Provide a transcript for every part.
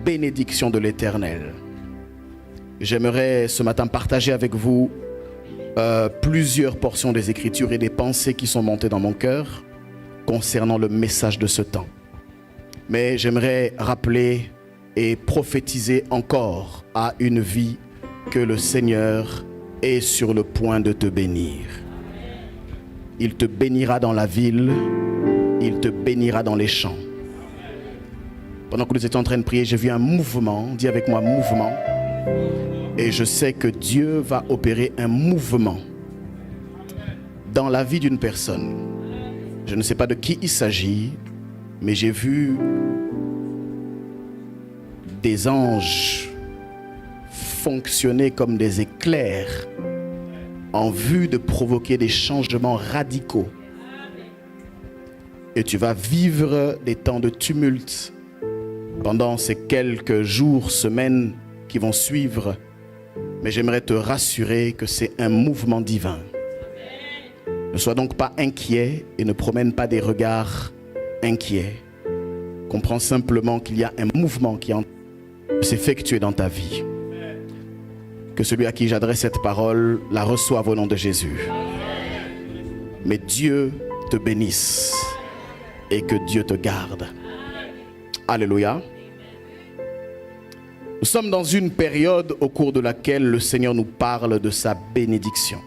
bénédiction de l'Éternel. J'aimerais ce matin partager avec vous plusieurs portions des Écritures et des pensées qui sont montées dans mon cœur concernant le message de ce temps. Mais j'aimerais rappeler et prophétiser encore à une vie que le Seigneur est sur le point de te bénir. Il te bénira dans la ville, il te bénira dans les champs. Pendant que nous étions en train de prier, j'ai vu un mouvement, dis avec moi mouvement. Et je sais que Dieu va opérer un mouvement dans la vie d'une personne. Je ne sais pas de qui il s'agit, mais j'ai vu des anges fonctionner comme des éclairs en vue de provoquer des changements radicaux. Et tu vas vivre des temps de tumulte pendant ces quelques jours, semaines qui vont suivre. Mais j'aimerais te rassurer que c'est un mouvement divin. Ne sois donc pas inquiet et ne promène pas des regards inquiets. Comprends simplement qu'il y a un mouvement qui s'effectue dans ta vie. Que celui à qui j'adresse cette parole la reçoive au nom de Jésus. Mais Dieu te bénisse et que Dieu te garde. Alléluia. Nous sommes dans une période au cours de laquelle le Seigneur nous parle de sa bénédiction.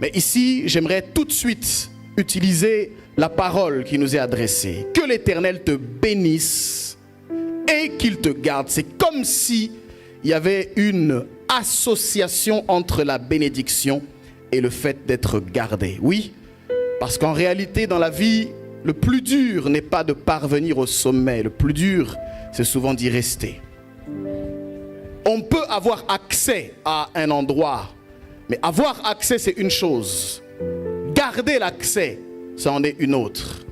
Mais ici, j'aimerais tout de suite utiliser la parole qui nous est adressée. Que l'Éternel te bénisse et qu'il te garde. C'est comme si il y avait une association entre la bénédiction et le fait d'être gardé. Oui, parce qu'en réalité, dans la vie, le plus dur n'est pas de parvenir au sommet. Le plus dur, c'est souvent d'y rester. On peut avoir accès à un endroit, mais avoir accès, c'est une chose. Garder l'accès, ça en est une autre.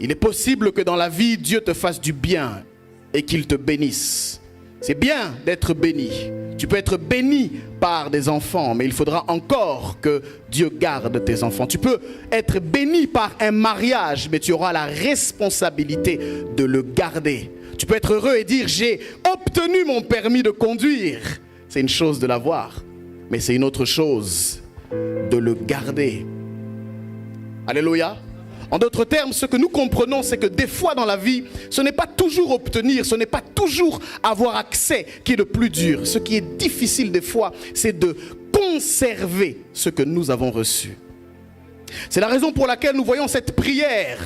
Il est possible que dans la vie, Dieu te fasse du bien et qu'il te bénisse. C'est bien d'être béni. Tu peux être béni par des enfants, mais il faudra encore que Dieu garde tes enfants. Tu peux être béni par un mariage, mais tu auras la responsabilité de le garder. Tu peux être heureux et dire « j'ai obtenu mon permis de conduire ». C'est une chose de l'avoir, mais c'est une autre chose de le garder. Alléluia. En d'autres termes, ce que nous comprenons, c'est que des fois dans la vie, ce n'est pas toujours obtenir, ce n'est pas toujours avoir accès qui est le plus dur. Ce qui est difficile des fois, c'est de conserver ce que nous avons reçu. C'est la raison pour laquelle nous voyons cette prière.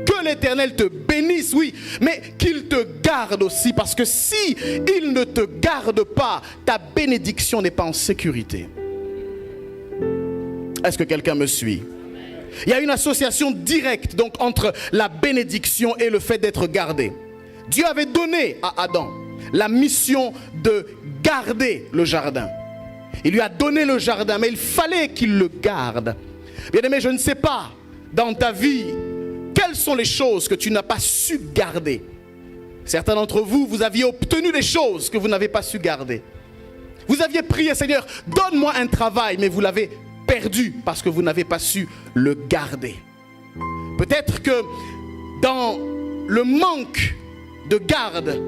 Que l'Éternel te bénisse, oui, mais qu'il te garde aussi. Parce que si il ne te garde pas, ta bénédiction n'est pas en sécurité. Est-ce que quelqu'un me suit? Il y a une association directe donc entre la bénédiction et le fait d'être gardé. Dieu avait donné à Adam la mission de garder le jardin. Il lui a donné le jardin, mais il fallait qu'il le garde. Bien-aimé, je ne sais pas dans ta vie quelles sont les choses que tu n'as pas su garder. Certains d'entre vous, vous aviez obtenu des choses que vous n'avez pas su garder. Vous aviez prié, Seigneur, donne-moi un travail, mais vous l'avez perdu parce que vous n'avez pas su le garder. Peut-être que dans le manque de garde,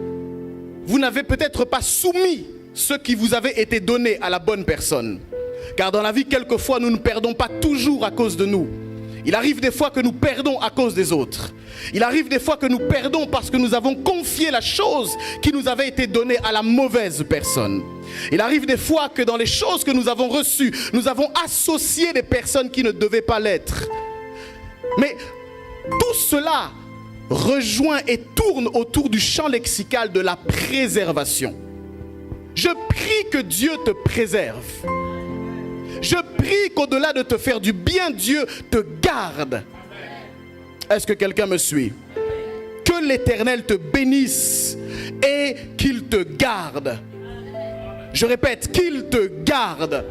vous n'avez peut-être pas soumis ce qui vous avait été donné à la bonne personne. Car dans la vie, quelquefois, nous ne perdons pas toujours à cause de nous. Il arrive des fois que nous perdons à cause des autres. Il arrive des fois que nous perdons parce que nous avons confié la chose qui nous avait été donnée à la mauvaise personne. Il arrive des fois que dans les choses que nous avons reçues, nous avons associé des personnes qui ne devaient pas l'être. Mais tout cela rejoint et tourne autour du champ lexical de la préservation. Je prie que Dieu te préserve. Je prie qu'au-delà de te faire du bien, Dieu te garde. Est-ce que quelqu'un me suit? Que l'Éternel te bénisse et qu'il te garde. Je répète, qu'il te garde.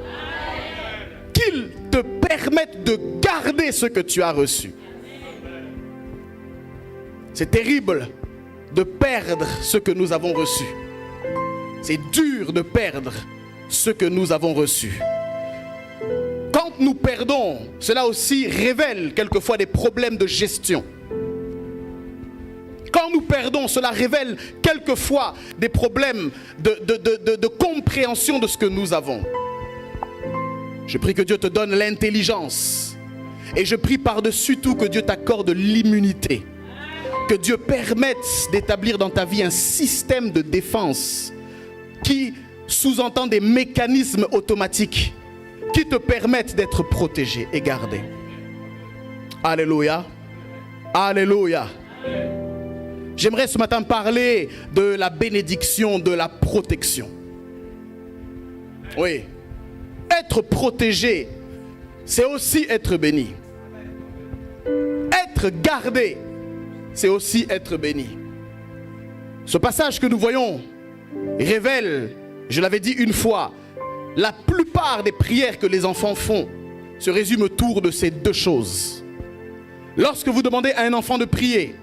Qu'il te permette de garder ce que tu as reçu. C'est terrible de perdre ce que nous avons reçu. C'est dur de perdre ce que nous avons reçu. Quand nous perdons, cela aussi révèle quelquefois des problèmes de gestion. Quand nous perdons, cela révèle quelquefois des problèmes de compréhension de ce que nous avons. Je prie que Dieu te donne l'intelligence. Et je prie par-dessus tout que Dieu t'accorde l'immunité. Que Dieu permette d'établir dans ta vie un système de défense qui sous-entend des mécanismes automatiques qui te permettent d'être protégé et gardé. Alléluia. Alléluia. J'aimerais ce matin parler de la bénédiction, de la protection. Oui. Être protégé, c'est aussi être béni. Être gardé, c'est aussi être béni. Ce passage que nous voyons révèle, je l'avais dit une fois, la plupart des prières que les enfants font se résument autour de ces deux choses. Lorsque vous demandez à un enfant de prier,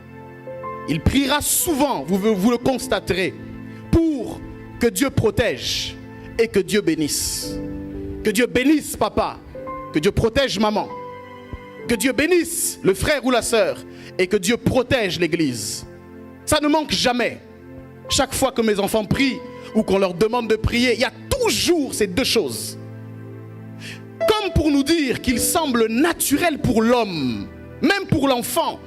il priera souvent, vous le constaterez, pour que Dieu protège et que Dieu bénisse. Que Dieu bénisse papa, que Dieu protège maman, que Dieu bénisse le frère ou la sœur et que Dieu protège l'église. Ça ne manque jamais. Chaque fois que mes enfants prient ou qu'on leur demande de prier, il y a toujours ces deux choses. Comme pour nous dire qu'il semble naturel pour l'homme, même pour l'enfant,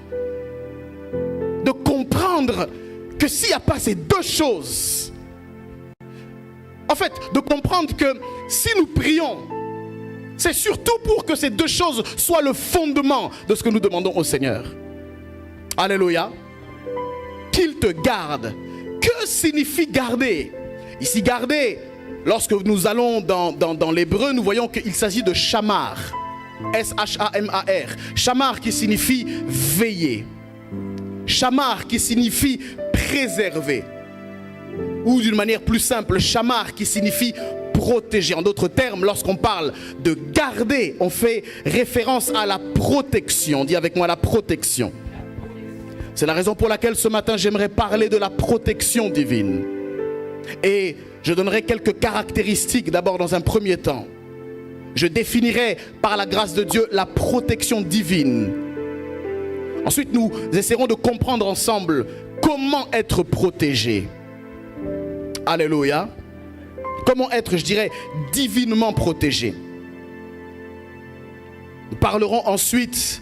de comprendre que s'il n'y a pas ces deux choses, en fait, de comprendre que si nous prions, c'est surtout pour que ces deux choses soient le fondement de ce que nous demandons au Seigneur. Alléluia. Qu'il te garde. Que signifie garder? Ici, garder, lorsque nous allons dans l'hébreu, nous voyons qu'il s'agit de shamar. S-H-A-M-A-R. Shamar qui signifie veiller. Shamar qui signifie préserver. Ou d'une manière plus simple, shamar qui signifie protéger. En d'autres termes, lorsqu'on parle de garder, on fait référence à la protection. Dis avec moi la protection. C'est la raison pour laquelle ce matin j'aimerais parler de la protection divine. Et je donnerai quelques caractéristiques d'abord dans un premier temps. Je définirai par la grâce de Dieu la protection divine. Ensuite, nous essaierons de comprendre ensemble comment être protégé. Alléluia. Comment être, je dirais, divinement protégé. Nous parlerons ensuite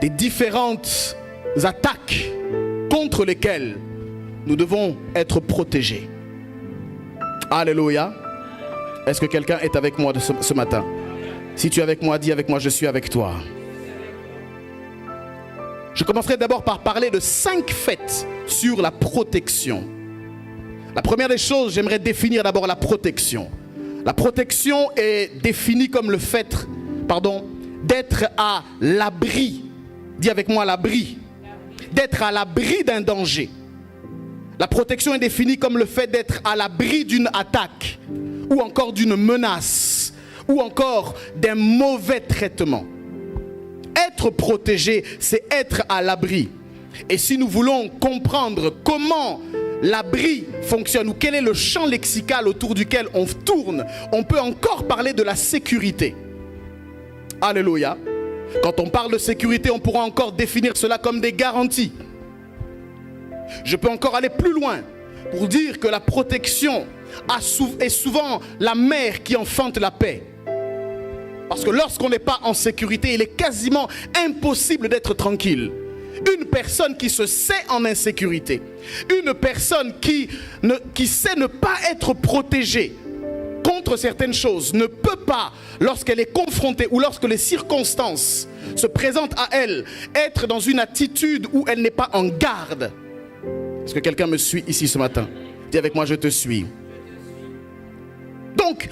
des différentes attaques contre lesquelles nous devons être protégés. Alléluia. Est-ce que quelqu'un est avec moi ce matin? Si tu es avec moi, dis avec moi, je suis avec toi. Je commencerai d'abord par parler de 5 faits sur la protection. La première des choses, j'aimerais définir d'abord la protection. La protection est définie comme le fait, d'être à l'abri. Dis avec moi l'abri. D'être à l'abri d'un danger. La protection est définie comme le fait d'être à l'abri d'une attaque, ou encore d'une menace, ou encore d'un mauvais traitement. Être protégé, c'est être à l'abri. Et si nous voulons comprendre comment l'abri fonctionne, ou quel est le champ lexical autour duquel on tourne, on peut encore parler de la sécurité. Alléluia. Quand on parle de sécurité, on pourra encore définir cela comme des garanties. Je peux encore aller plus loin pour dire que la protection est souvent la mère qui enfante la paix. Parce que lorsqu'on n'est pas en sécurité, il est quasiment impossible d'être tranquille. Une personne qui se sait en insécurité, une personne qui sait ne pas être protégée contre certaines choses, ne peut pas, lorsqu'elle est confrontée ou lorsque les circonstances se présentent à elle, être dans une attitude où elle n'est pas en garde. Est-ce que quelqu'un me suit ici ce matin? Dis avec moi, je te suis. Donc,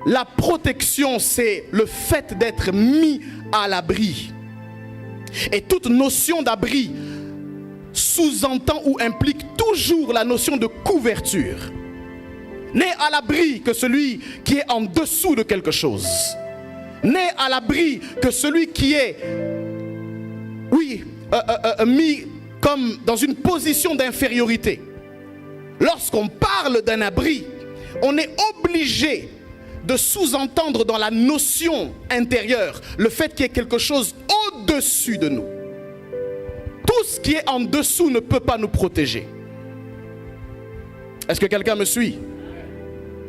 la protection, c'est le fait d'être mis à l'abri. Et toute notion d'abri sous-entend ou implique toujours la notion de couverture. N'est à l'abri que celui qui est en dessous de quelque chose. N'est à l'abri que celui qui est, mis comme dans une position d'infériorité. Lorsqu'on parle d'un abri, on est obligé de sous-entendre dans la notion intérieure le fait qu'il y ait quelque chose au-dessus de nous. Tout ce qui est en dessous ne peut pas nous protéger. Est-ce que quelqu'un me suit?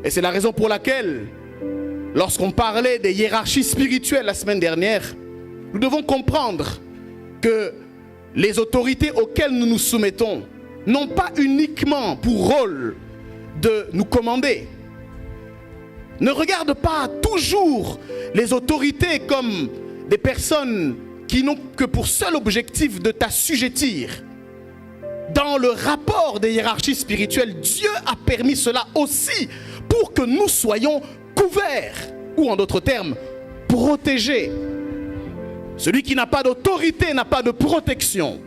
Et c'est la raison pour laquelle, lorsqu'on parlait des hiérarchies spirituelles la semaine dernière, nous devons comprendre que les autorités auxquelles nous nous soumettons n'ont pas uniquement pour rôle de nous commander. Ne regarde pas toujours les autorités comme des personnes qui n'ont que pour seul objectif de t'assujettir. Dans le rapport des hiérarchies spirituelles, Dieu a permis cela aussi pour que nous soyons couverts, ou en d'autres termes, protégés. Celui qui n'a pas d'autorité n'a pas de protection.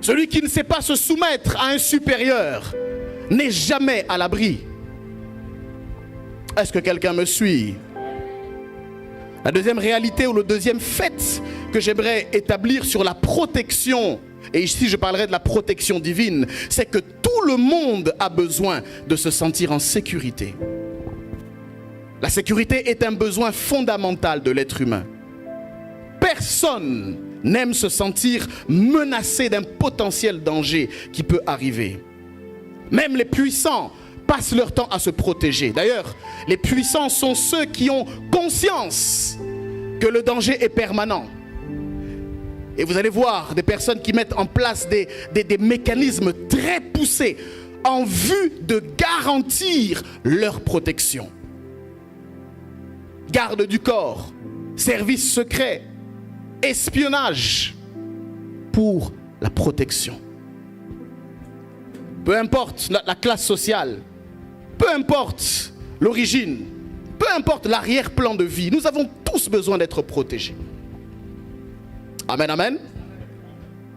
Celui qui ne sait pas se soumettre à un supérieur n'est jamais à l'abri. Est-ce que quelqu'un me suit? La deuxième réalité ou le deuxième fait que j'aimerais établir sur la protection, et ici je parlerai de la protection divine, c'est que tout le monde a besoin de se sentir en sécurité. La sécurité est un besoin fondamental de l'être humain. Personne n'aime se sentir menacé d'un potentiel danger qui peut arriver. Même les puissants passent leur temps à se protéger. D'ailleurs, les puissants sont ceux qui ont conscience que le danger est permanent. Et vous allez voir des personnes qui mettent en place des mécanismes très poussés en vue de garantir leur protection. Garde du corps, service secret, espionnage pour la protection. Peu importe la classe sociale, peu importe l'origine, peu importe l'arrière-plan de vie, nous avons tous besoin d'être protégés. Amen, amen.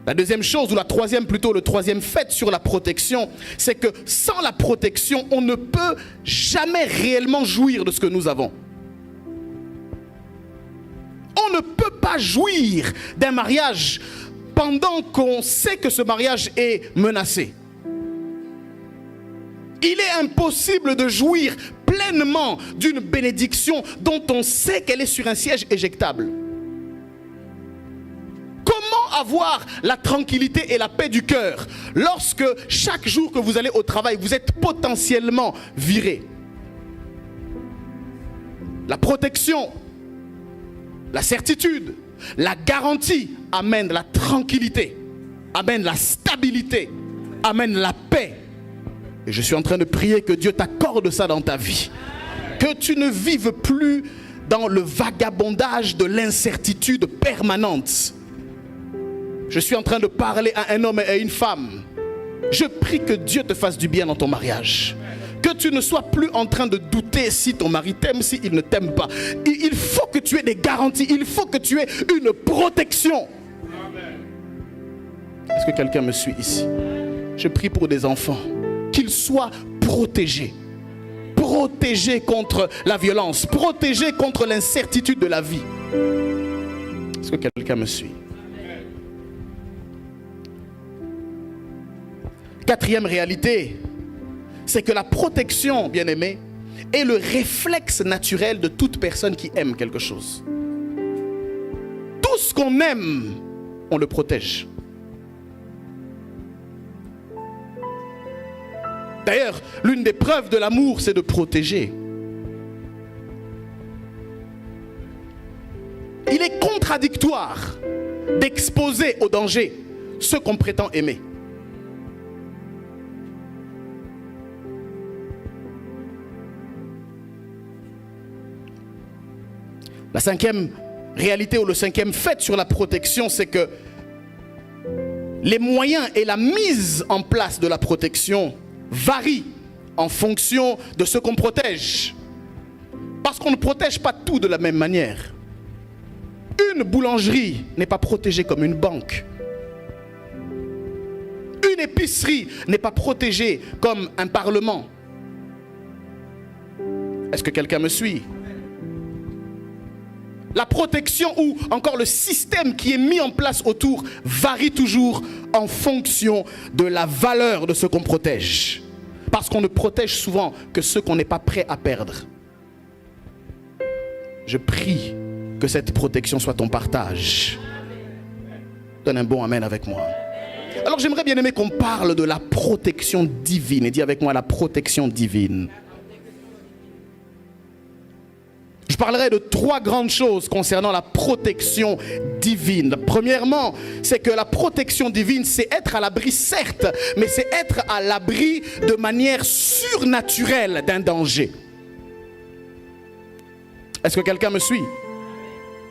La deuxième chose, ou la troisième plutôt, le troisième fait sur la protection, c'est que sans la protection, on ne peut jamais réellement jouir de ce que nous avons. On ne peut pas jouir d'un mariage pendant qu'on sait que ce mariage est menacé. Il est impossible de jouir pleinement d'une bénédiction dont on sait qu'elle est sur un siège éjectable. Comment avoir la tranquillité et la paix du cœur lorsque chaque jour que vous allez au travail, vous êtes potentiellement viré? La protection, la certitude, la garantie amène la tranquillité, amène la stabilité, amène la paix. Et je suis en train de prier que Dieu t'accorde ça dans ta vie. Que tu ne vives plus dans le vagabondage de l'incertitude permanente. Je suis en train de parler à un homme et à une femme. Je prie que Dieu te fasse du bien dans ton mariage. Que tu ne sois plus en train de douter si ton mari t'aime, s'il ne t'aime pas. Il faut que tu aies des garanties. Il faut que tu aies une protection. Est-ce que quelqu'un me suit ici? Je prie pour des enfants. Qu'ils soient protégés. Protégés contre la violence. Protégés contre l'incertitude de la vie. Est-ce que quelqu'un me suit? Quatrième réalité, c'est que la protection, bien-aimé, est le réflexe naturel de toute personne qui aime quelque chose. Tout ce qu'on aime, on le protège. D'ailleurs, l'une des preuves de l'amour, c'est de protéger. Il est contradictoire d'exposer au danger ce qu'on prétend aimer. La cinquième réalité ou le cinquième fait sur la protection, c'est que les moyens et la mise en place de la protection varient en fonction de ce qu'on protège. Parce qu'on ne protège pas tout de la même manière. Une boulangerie n'est pas protégée comme une banque. Une épicerie n'est pas protégée comme un parlement. Est-ce que quelqu'un me suit? La protection ou encore le système qui est mis en place autour varie toujours en fonction de la valeur de ce qu'on protège. Parce qu'on ne protège souvent que ce qu'on n'est pas prêt à perdre. Je prie que cette protection soit ton partage. Donne un bon amen avec moi. Alors j'aimerais bien aimer qu'on parle de la protection divine. Et dis avec moi la protection divine. Je parlerai de 3 grandes choses concernant la protection divine. Premièrement, c'est que la protection divine, c'est être à l'abri, certes, mais c'est être à l'abri de manière surnaturelle d'un danger. Est-ce que quelqu'un me suit?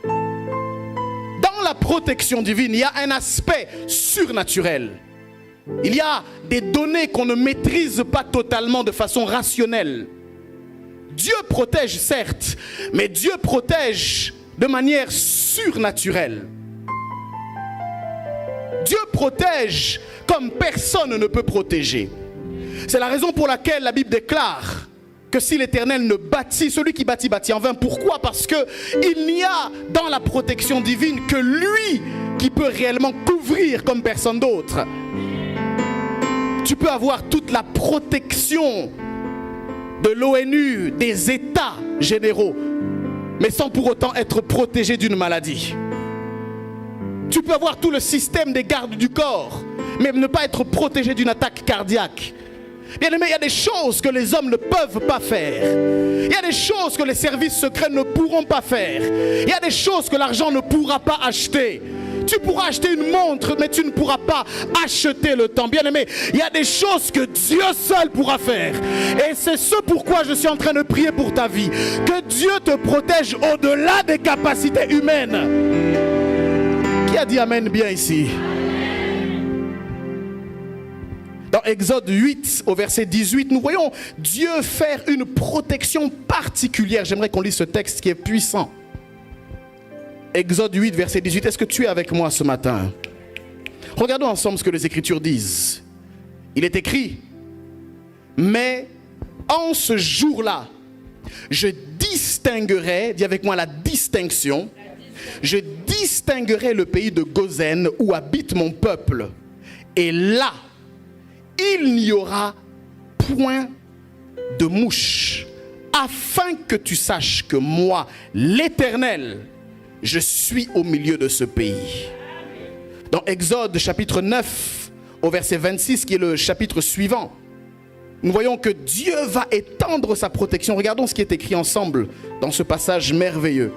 Dans la protection divine, il y a un aspect surnaturel. Il y a des données qu'on ne maîtrise pas totalement de façon rationnelle. Dieu protège, certes, mais Dieu protège de manière surnaturelle. Dieu protège comme personne ne peut protéger. C'est la raison pour laquelle la Bible déclare que si l'Éternel ne bâtit, celui qui bâtit, bâtit en vain. Pourquoi? Parce qu'il n'y a dans la protection divine que lui qui peut réellement couvrir comme personne d'autre. Tu peux avoir toute la protection de l'ONU, des États généraux, mais sans pour autant être protégé d'une maladie. Tu peux avoir tout le système des gardes du corps, mais ne pas être protégé d'une attaque cardiaque. Bien aimé, il y a des choses que les hommes ne peuvent pas faire. Il y a des choses que les services secrets ne pourront pas faire. Il y a des choses que l'argent ne pourra pas acheter. Tu pourras acheter une montre, mais tu ne pourras pas acheter le temps. Bien aimé, il y a des choses que Dieu seul pourra faire. Et c'est ce pourquoi je suis en train de prier pour ta vie. Que Dieu te protège au-delà des capacités humaines. Qui a dit amen bien ici? Dans Exode 8, au verset 18, nous voyons Dieu faire une protection particulière. J'aimerais qu'on lise ce texte qui est puissant. Exode 8, verset 18. Est-ce que tu es avec moi ce matin? Regardons ensemble ce que les Écritures disent. Il est écrit: mais en ce jour-là, je distinguerai, dis avec moi la distinction, je distinguerai le pays de Gozen où habite mon peuple. Et là, il n'y aura point de mouche, afin que tu saches que moi, l'Éternel, je suis au milieu de ce pays. Dans Exode chapitre 9, au verset 26, qui est le chapitre suivant, nous voyons que Dieu va étendre sa protection. Regardons ce qui est écrit ensemble dans ce passage merveilleux.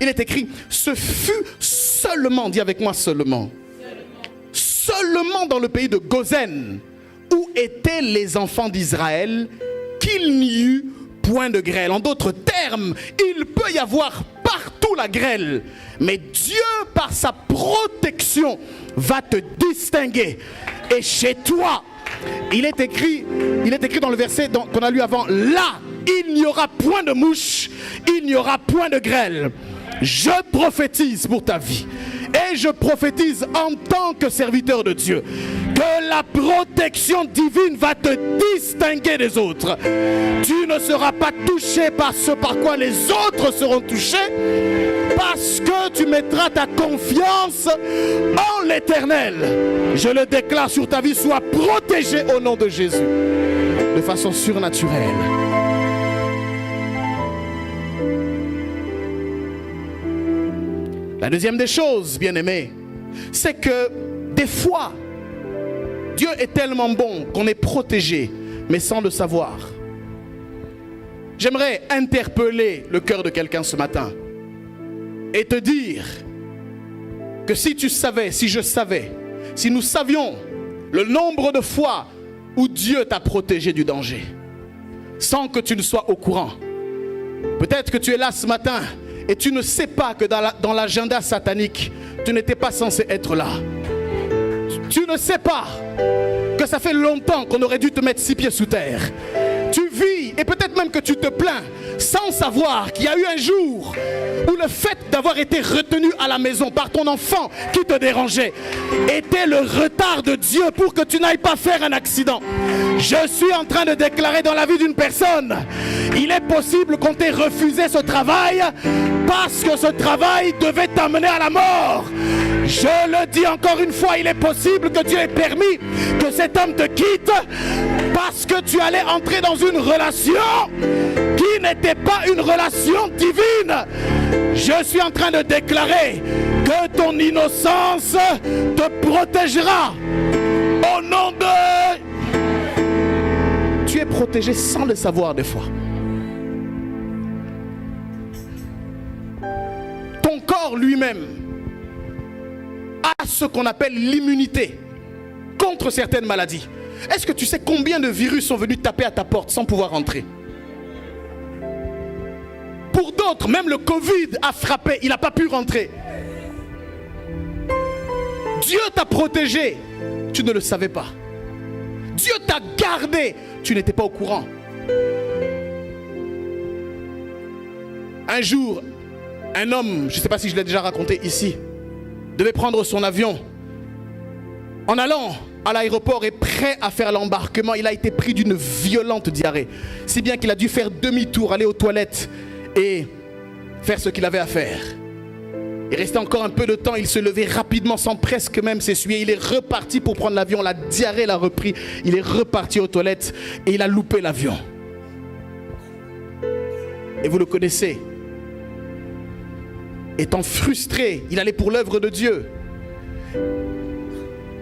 Il est écrit: ce fut seulement, dis avec moi seulement, seulement dans le pays de Gozen, où étaient les enfants d'Israël, qu'il n'y eut point de grêle. En d'autres termes, il peut y avoir partout la grêle, mais Dieu, par sa protection, va te distinguer. Et chez toi, il est écrit dans le verset qu'on a lu avant: là, il n'y aura point de mouche, il n'y aura point de grêle. Je prophétise pour ta vie. Et je prophétise en tant que serviteur de Dieu que la protection divine va te distinguer des autres. Tu ne seras pas touché par ce par quoi les autres seront touchés, parce que tu mettras ta confiance en l'Éternel. Je le déclare sur ta vie: sois protégé au nom de Jésus de façon surnaturelle. La deuxième des choses, bien-aimés, c'est que des fois, Dieu est tellement bon qu'on est protégé, mais sans le savoir. J'aimerais interpeller le cœur de quelqu'un ce matin et te dire que si tu savais, si je savais, si nous savions le nombre de fois où Dieu t'a protégé du danger, sans que tu ne sois au courant. Peut-être que tu es là ce matin et tu ne sais pas que dans l'agenda satanique, tu n'étais pas censé être là. Tu ne sais pas que ça fait longtemps qu'on aurait dû te mettre 6 pieds sous terre. Tu vis et peut-être même que tu te plains sans savoir qu'il y a eu un jour où le fait d'avoir été retenu à la maison par ton enfant qui te dérangeait était le retard de Dieu pour que tu n'ailles pas faire un accident. Je suis en train de déclarer dans la vie d'une personne: il est possible qu'on t'ait refusé ce travail parce que ce travail devait t'amener à la mort. Je le dis encore une fois, il est possible que Dieu ait permis que cet homme te quitte parce que tu allais entrer dans une relation qui n'était pas une relation divine. Je suis en train de déclarer que que ton innocence te protégera. Au nom de... Tu es protégé sans le savoir des fois. Ton corps lui-même a ce qu'on appelle l'immunité contre certaines maladies. Est-ce que tu sais combien de virus sont venus taper à ta porte sans pouvoir entrer? Pour d'autres, même le Covid a frappé, il n'a pas pu rentrer. Dieu t'a protégé, tu ne le savais pas. Dieu t'a gardé, tu n'étais pas au courant. Un jour, un homme, je ne sais pas si je l'ai déjà raconté ici, devait prendre son avion. En allant à l'aéroport et prêt à faire l'embarquement, il a été pris d'une violente diarrhée. Si bien qu'il a dû faire demi-tour, aller aux toilettes et faire ce qu'il avait à faire. Il restait encore un peu de temps, il se levait rapidement sans presque même s'essuyer. Il est reparti pour prendre l'avion, la diarrhée l'a repris. Il est reparti aux toilettes et il a loupé l'avion. Et vous le connaissez. Étant frustré, il allait pour l'œuvre de Dieu.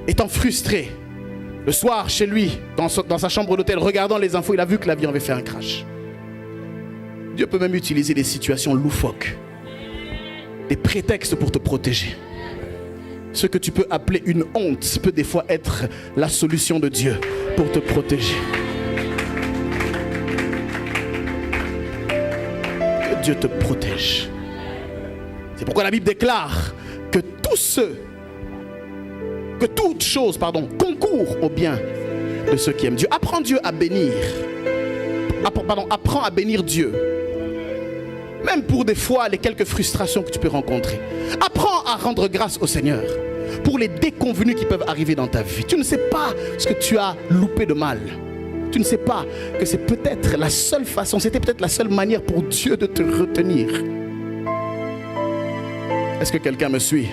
Étant frustré, le soir chez lui, dans sa chambre d'hôtel, regardant les infos, il a vu que l'avion avait fait un crash. Dieu peut même utiliser des situations loufoques, des prétextes pour te protéger. Ce que tu peux appeler une honte peut des fois être la solution de Dieu pour te protéger. Que Dieu te protège. C'est pourquoi la Bible déclare que toute chose concourt au bien de ceux qui aiment Dieu. Apprends Dieu à bénir. Apprends à bénir Dieu. Même pour des fois les quelques frustrations que tu peux rencontrer. Apprends à rendre grâce au Seigneur pour les déconvenus qui peuvent arriver dans ta vie. Tu ne sais pas ce que tu as loupé de mal. Tu ne sais pas que c'est peut-être la seule façon, c'était peut-être la seule manière pour Dieu de te retenir. Est-ce que quelqu'un me suit?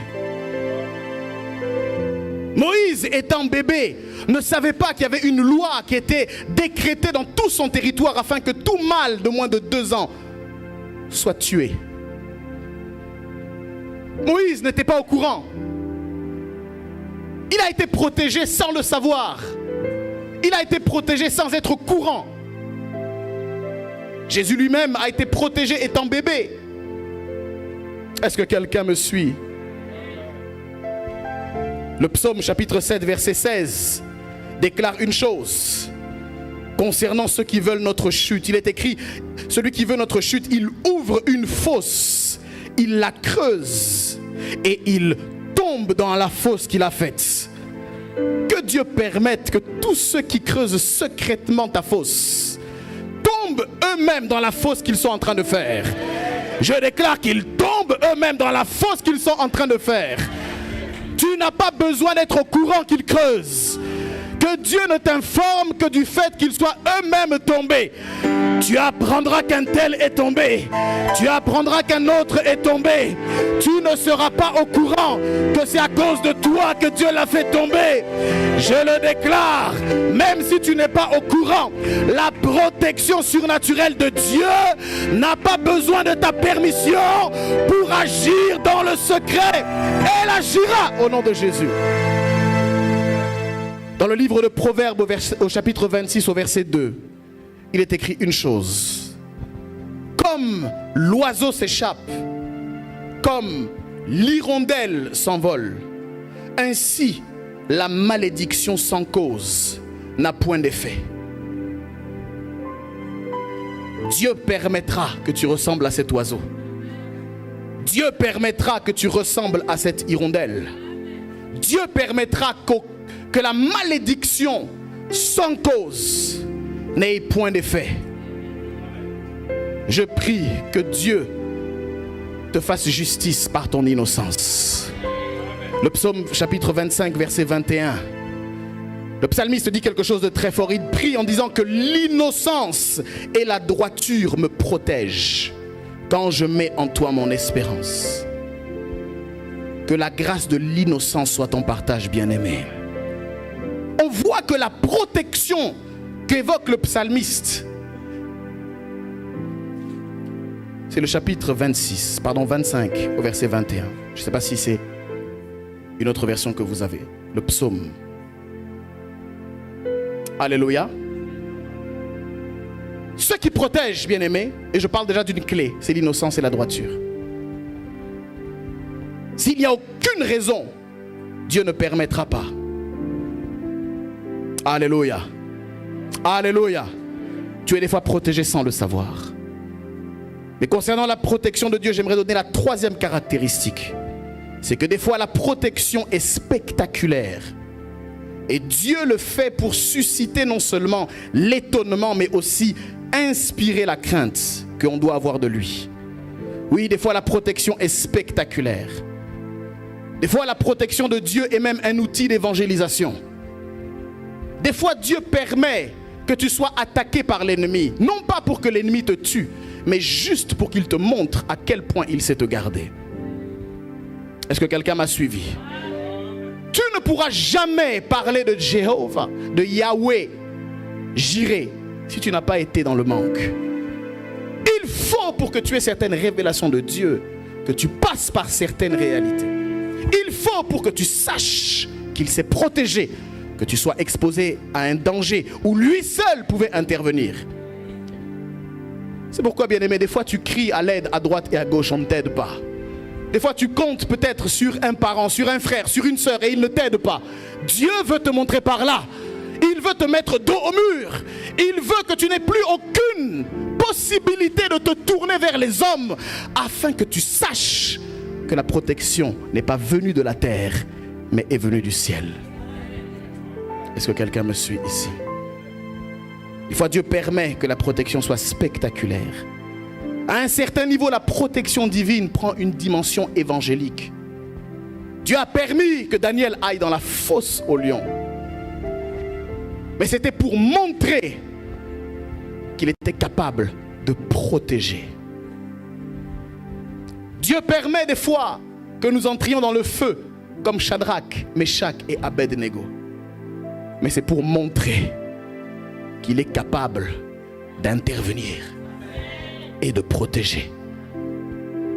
Moïse, étant bébé, ne savait pas qu'il y avait une loi qui était décrétée dans tout son territoire afin que tout mâle de moins de 2 ans soit tué. Moïse n'était pas au courant. Il a été protégé sans le savoir. Il a été protégé sans être au courant. Jésus lui-même a été protégé étant bébé. Est-ce que quelqu'un me suit? Le psaume chapitre 7 verset 16 déclare une chose concernant ceux qui veulent notre chute. Il est écrit, celui qui veut notre chute, il ouvre une fosse, il la creuse et il tombe dans la fosse qu'il a faite. Que Dieu permette que tous ceux qui creusent secrètement ta fosse tombent eux-mêmes dans la fosse qu'ils sont en train de faire. Je déclare qu'ils tombent eux-mêmes dans la fosse qu'ils sont en train de faire. Tu n'as pas besoin d'être au courant qu'ils creusent. Que Dieu ne t'informe que du fait qu'ils soient eux-mêmes tombés. Tu apprendras qu'un tel est tombé. Tu apprendras qu'un autre est tombé. Tu ne seras pas au courant que c'est à cause de toi que Dieu l'a fait tomber. Je le déclare, même si tu n'es pas au courant, la protection surnaturelle de Dieu n'a pas besoin de ta permission pour agir dans le secret. Elle agira au nom de Jésus. Dans le livre de Proverbes au chapitre 26 au verset 2, il est écrit une chose. Comme l'oiseau s'échappe, comme l'hirondelle s'envole, ainsi la malédiction sans cause n'a point d'effet. Dieu permettra que tu ressembles à cet oiseau. Dieu permettra que tu ressembles à cette hirondelle. Dieu permettra que la malédiction sans cause n'ait point d'effet. Je prie que Dieu te fasse justice par ton innocence. Le psaume chapitre 25 verset 21. Le psalmiste dit quelque chose de très fort. Il prie en disant que l'innocence et la droiture me protègent quand je mets en toi mon espérance. Que la grâce de l'innocence soit ton partage, bien-aimé. On voit que la protection qu'évoque le psalmiste, c'est le chapitre 25 au verset 21. Je ne sais pas si c'est une autre version que vous avez, le psaume. Alléluia. Ce qui protège, bien-aimés, et je parle déjà d'une clé, c'est l'innocence et la droiture. S'il n'y a aucune raison, Dieu ne permettra pas. Alléluia. Alléluia. Tu es des fois protégé sans le savoir. Mais concernant la protection de Dieu, j'aimerais donner la troisième caractéristique. C'est que des fois la protection est spectaculaire. Et Dieu le fait pour susciter non seulement l'étonnement, mais aussi inspirer la crainte qu'on doit avoir de lui. Oui, des fois la protection est spectaculaire. Des fois la protection de Dieu est même un outil d'évangélisation. Des fois Dieu permet que tu sois attaqué par l'ennemi, non pas pour que l'ennemi te tue, mais juste pour qu'il te montre à quel point il sait te garder. Est-ce que quelqu'un m'a suivi? Tu ne pourras jamais parler de Jéhovah, de Yahweh, Jireh, si tu n'as pas été dans le manque. Il faut, pour que tu aies certaines révélations de Dieu, que tu passes par certaines réalités. Il faut, pour que tu saches qu'il s'est protégé, que tu sois exposé à un danger où lui seul pouvait intervenir. C'est pourquoi, bien-aimé, des fois tu cries à l'aide à droite et à gauche, on ne t'aide pas. Des fois tu comptes peut-être sur un parent, sur un frère, sur une sœur et il ne t'aide pas. Dieu veut te montrer par là. Il veut te mettre dos au mur. Il veut que tu n'aies plus aucune possibilité de te tourner vers les hommes, afin que tu saches que la protection n'est pas venue de la terre, mais est venue du ciel. Est-ce que quelqu'un me suit ici? Des fois Dieu permet que la protection soit spectaculaire. À un certain niveau, la protection divine prend une dimension évangélique. Dieu a permis que Daniel aille dans la fosse aux lions. Mais c'était pour montrer qu'il était capable de protéger. Dieu permet des fois que nous entrions dans le feu, comme Shadrach, Meshach et Abednego. Mais c'est pour montrer qu'il est capable d'intervenir et de protéger.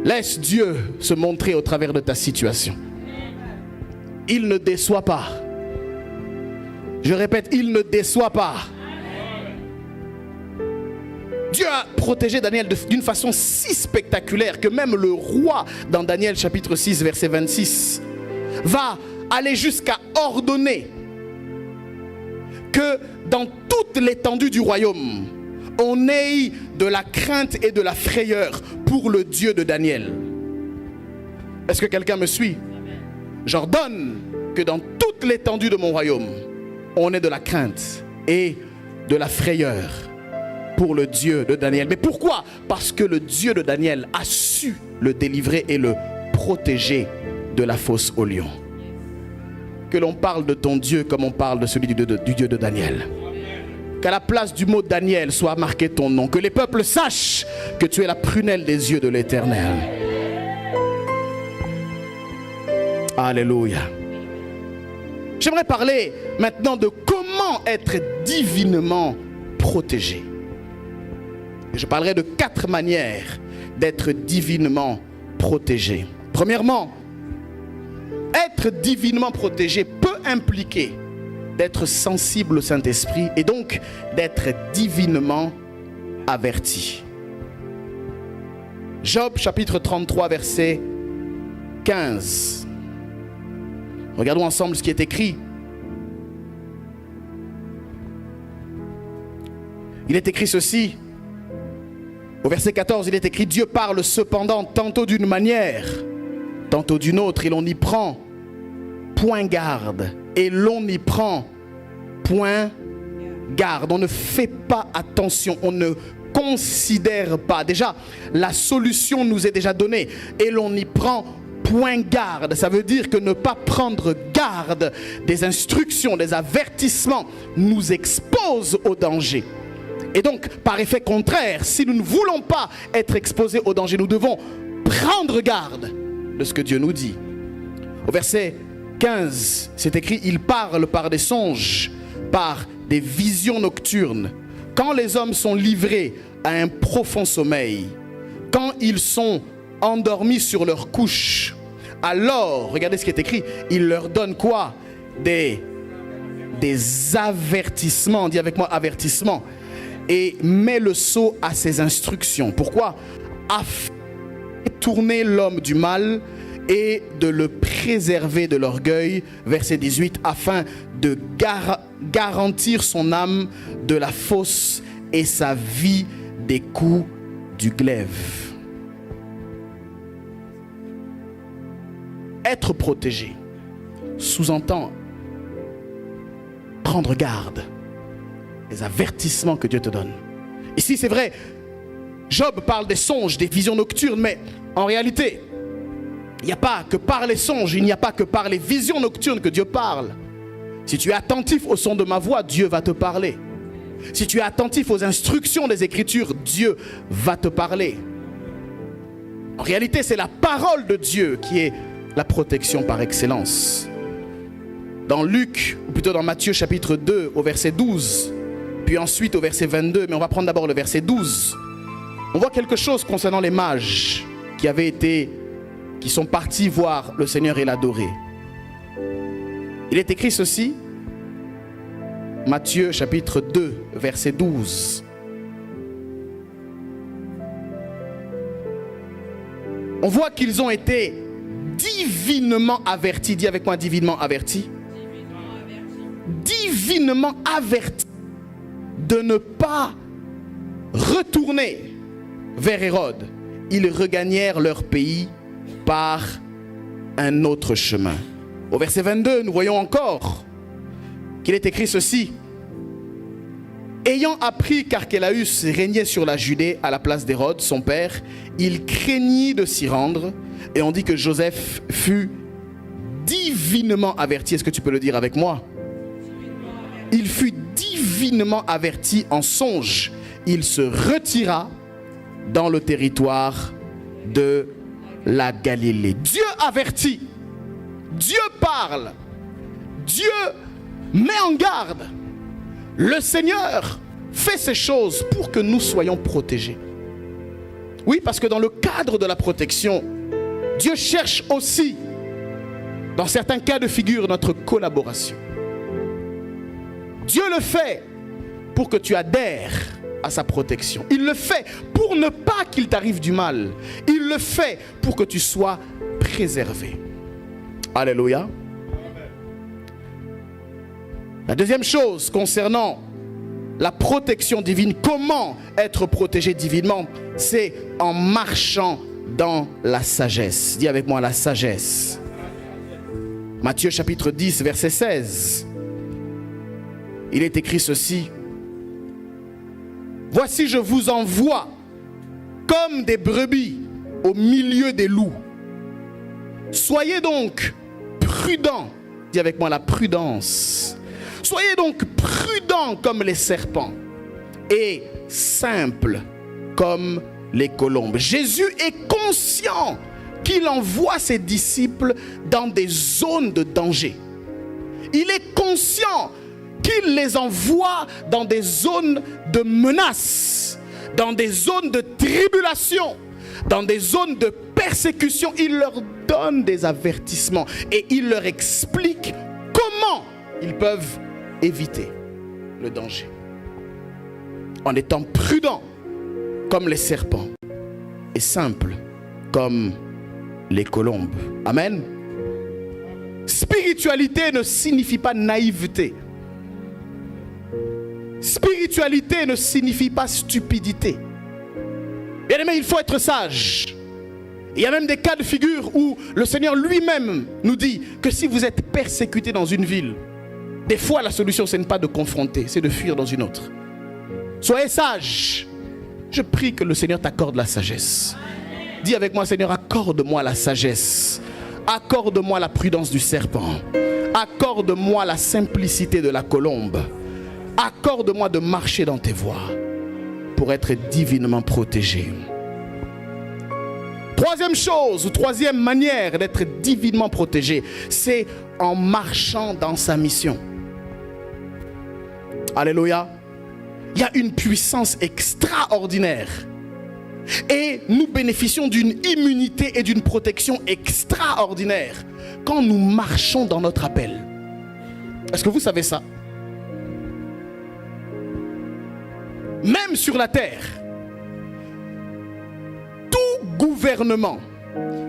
Laisse Dieu se montrer au travers de ta situation. Il ne déçoit pas. Je répète, il ne déçoit pas. Dieu a protégé Daniel d'une façon si spectaculaire que même le roi, dans Daniel chapitre 6, verset 26, va aller jusqu'à ordonner que dans toute l'étendue du royaume, on ait de la crainte et de la frayeur pour le Dieu de Daniel. Est-ce que quelqu'un me suit? J'ordonne que dans toute l'étendue de mon royaume, on ait de la crainte et de la frayeur pour le Dieu de Daniel. Mais pourquoi? Parce que le Dieu de Daniel a su le délivrer et le protéger de la fosse aux lions. Que l'on parle de ton Dieu comme on parle de celui du Dieu de Daniel. Qu'à la place du mot Daniel soit marqué ton nom. Que les peuples sachent que tu es la prunelle des yeux de l'Éternel. Alléluia. J'aimerais parler maintenant de comment être divinement protégé. Et je parlerai de 4 manières d'être divinement protégé. Premièrement, être divinement protégé peut impliquer d'être sensible au Saint-Esprit et donc d'être divinement averti. Job chapitre 33 verset 15. Regardons ensemble ce qui est écrit. Il est écrit ceci. Au verset 14, il est écrit: Dieu parle cependant tantôt d'une manière, tantôt d'une autre, et l'on y prend point garde. Et l'on y prend point garde. On ne fait pas attention, on ne considère pas. Déjà, la solution nous est déjà donnée. Et l'on y prend point garde. Ça veut dire que ne pas prendre garde des instructions, des avertissements nous expose au danger. Et donc, par effet contraire, si nous ne voulons pas être exposés au danger, nous devons prendre garde de ce que Dieu nous dit. Au verset 15, c'est écrit: il parle par des songes, par des visions nocturnes, quand les hommes sont livrés à un profond sommeil, quand ils sont endormis sur leur couche, alors, regardez ce qui est écrit, il leur donne quoi? Des avertissements, dis avec moi avertissements, et met le sceau à ses instructions. Pourquoi? Afin de tourner l'homme du mal et de le préserver de l'orgueil, verset 18, afin de garantir son âme de la fosse et sa vie des coups du glaive. Être protégé sous-entend prendre garde, les avertissements que Dieu te donne. Ici, c'est vrai, Job parle des songes, des visions nocturnes, mais en réalité, il n'y a pas que par les songes, il n'y a pas que par les visions nocturnes que Dieu parle. Si tu es attentif au son de ma voix, Dieu va te parler. Si tu es attentif aux instructions des Écritures, Dieu va te parler. En réalité, c'est la parole de Dieu qui est la protection par excellence. Dans Luc, ou plutôt dans Matthieu chapitre 2 au verset 12, puis ensuite au verset 22, mais on va prendre d'abord le verset 12. On voit quelque chose concernant les mages qui sont partis voir le Seigneur et l'adorer. Il est écrit ceci, Matthieu chapitre 2 verset 12. On voit qu'ils ont été divinement avertis. Dis avec moi, divinement avertis. Divinement avertis de ne pas retourner vers Hérode. Ils regagnèrent leur pays par un autre chemin. Au verset 22, nous voyons encore qu'il est écrit ceci. Ayant appris qu'Archélaüs régnait sur la Judée à la place d'Hérode, son père, il craignit de s'y rendre. Et on dit que Joseph fut divinement averti. Est-ce que tu peux le dire avec moi? Il fut divinement averti en songe. Il se retira dans le territoire de la Galilée. Dieu avertit. Dieu parle. Dieu met en garde. Le Seigneur fait ces choses pour que nous soyons protégés. Oui, parce que dans le cadre de la protection, Dieu cherche aussi, dans certains cas de figure, notre collaboration. Dieu le fait pour que tu adhères à sa protection. Il le fait pour ne pas qu'il t'arrive du mal. Il le fait pour que tu sois préservé. Alléluia. La deuxième chose concernant la protection divine, comment être protégé divinement, c'est en marchant dans la sagesse. Dis avec moi la sagesse. Matthieu chapitre 10 verset 16. Il est écrit ceci. Voici, je vous envoie comme des brebis au milieu des loups. Soyez donc prudents. Dis avec moi la prudence. Soyez donc prudents comme les serpents et simples comme les colombes. Jésus est conscient qu'il envoie ses disciples dans des zones de danger. Il est conscient qu'il les envoie dans des zones de menaces, dans des zones de tribulation, dans des zones de persécution. Il leur donne des avertissements et il leur explique comment ils peuvent éviter le danger. En étant prudents comme les serpents et simples comme les colombes. Amen. Spiritualité ne signifie pas naïveté. Spiritualité ne signifie pas stupidité. Bien aimé, il faut être sage. Il y a même des cas de figure où le Seigneur lui-même nous dit que si vous êtes persécuté dans une ville, des fois la solution ce n'est pas de confronter, c'est de fuir dans une autre. Soyez sages. Je prie que le Seigneur t'accorde la sagesse. Dis avec moi, Seigneur, accorde-moi la sagesse. Accorde-moi la prudence du serpent. Accorde-moi la simplicité de la colombe. Accorde-moi de marcher dans tes voies pour être divinement protégé. Troisième chose, ou troisième manière d'être divinement protégé, c'est en marchant dans sa mission. Alléluia. Il y a une puissance extraordinaire. Et nous bénéficions d'une immunité et d'une protection extraordinaire quand nous marchons dans notre appel. Est-ce que vous savez ça? Même sur la terre, tout gouvernement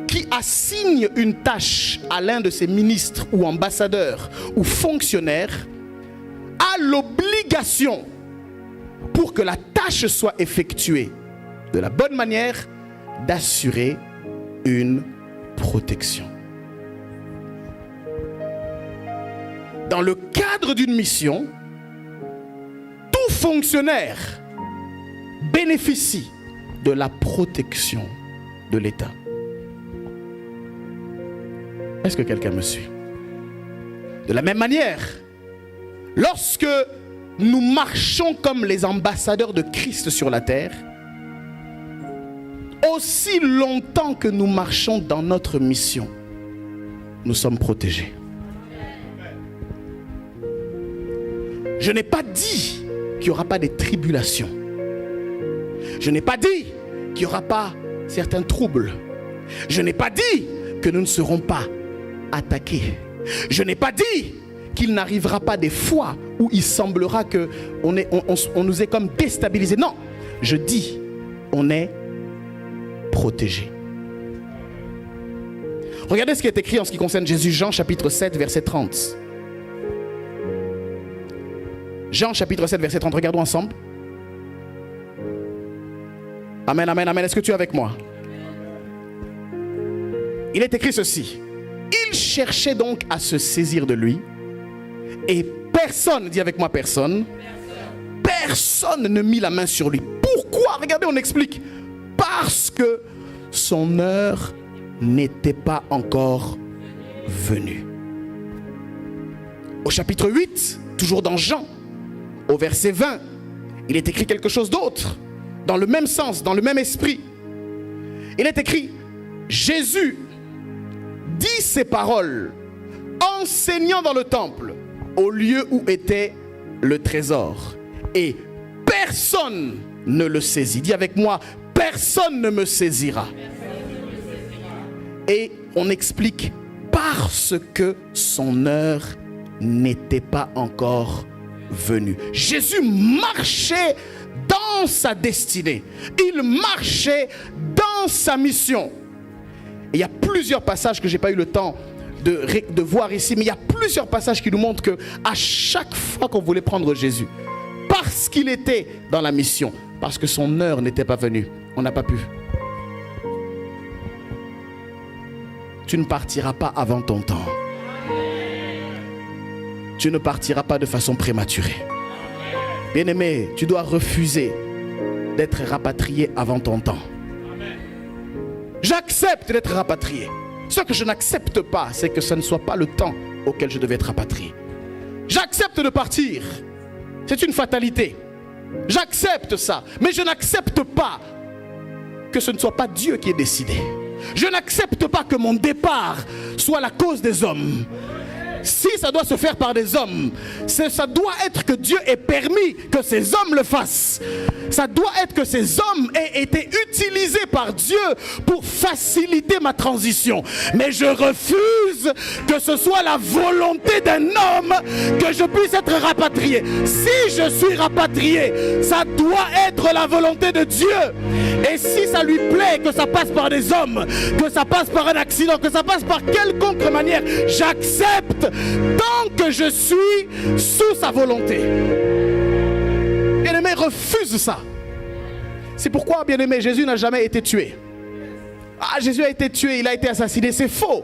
qui assigne une tâche à l'un de ses ministres ou ambassadeurs ou fonctionnaires a l'obligation, pour que la tâche soit effectuée de la bonne manière, d'assurer une protection. Dans le cadre d'une mission, tout fonctionnaire bénéficie de la protection de l'État. Est-ce que quelqu'un me suit? De la même manière, lorsque nous marchons comme les ambassadeurs de Christ sur la terre, aussi longtemps que nous marchons dans notre mission, nous sommes protégés. Je n'ai pas dit qu'il n'y aura pas de tribulations. Je n'ai pas dit qu'il n'y aura pas certains troubles. Je n'ai pas dit que nous ne serons pas attaqués. Je n'ai pas dit qu'il n'arrivera pas des fois où il semblera qu'on nous est comme déstabilisés. Non, je dis, on est protégés. Regardez ce qui est écrit en ce qui concerne Jésus, Jean chapitre 7, verset 30. Jean chapitre 7, verset 30, regardons ensemble. Amen, amen, amen. Est-ce que tu es avec moi? Il est écrit ceci. Il cherchait donc à se saisir de lui. Et personne, dis avec moi personne, personne ne mit la main sur lui. Pourquoi? Regardez, on explique. Parce que son heure n'était pas encore venue. Au chapitre 8, toujours dans Jean, au verset 20, il est écrit quelque chose d'autre, dans le même sens, dans le même esprit. Il est écrit, Jésus dit ces paroles, enseignant dans le temple, au lieu où était le trésor. Et personne ne le saisit. Dis avec moi, personne ne me saisira. Et on explique, parce que son heure n'était pas encore venue. Jésus marchait dans sa destinée. Il marchait dans sa mission. Et il y a plusieurs passages que je n'ai pas eu le temps de voir ici, mais il y a plusieurs passages qui nous montrent que à chaque fois qu'on voulait prendre Jésus, parce qu'il était dans la mission, parce que son heure n'était pas venue, on n'a pas pu. Tu ne partiras pas avant ton temps. Tu ne partiras pas de façon prématurée. Bien-aimé, tu dois refuser d'être rapatrié avant ton temps. J'accepte d'être rapatrié. Ce que je n'accepte pas, c'est que ce ne soit pas le temps auquel je devais être rapatrié. J'accepte de partir. C'est une fatalité. J'accepte ça. Mais je n'accepte pas que ce ne soit pas Dieu qui ait décidé. Je n'accepte pas que mon départ soit la cause des hommes. Si ça doit se faire par des hommes, ça doit être que Dieu ait permis que ces hommes le fassent. Ça doit être que ces hommes aient été utilisés par Dieu pour faciliter ma transition. Mais je refuse que ce soit la volonté d'un homme que je puisse être rapatrié. Si je suis rapatrié, ça doit être la volonté de Dieu. Et si ça lui plaît que ça passe par des hommes, que ça passe par un accident, que ça passe par quelconque manière, j'accepte tant que je suis sous sa volonté. Bien-aimé, refuse ça. C'est pourquoi, bien-aimé, Jésus n'a jamais été tué. Ah, Jésus a été tué, il a été assassiné, c'est faux.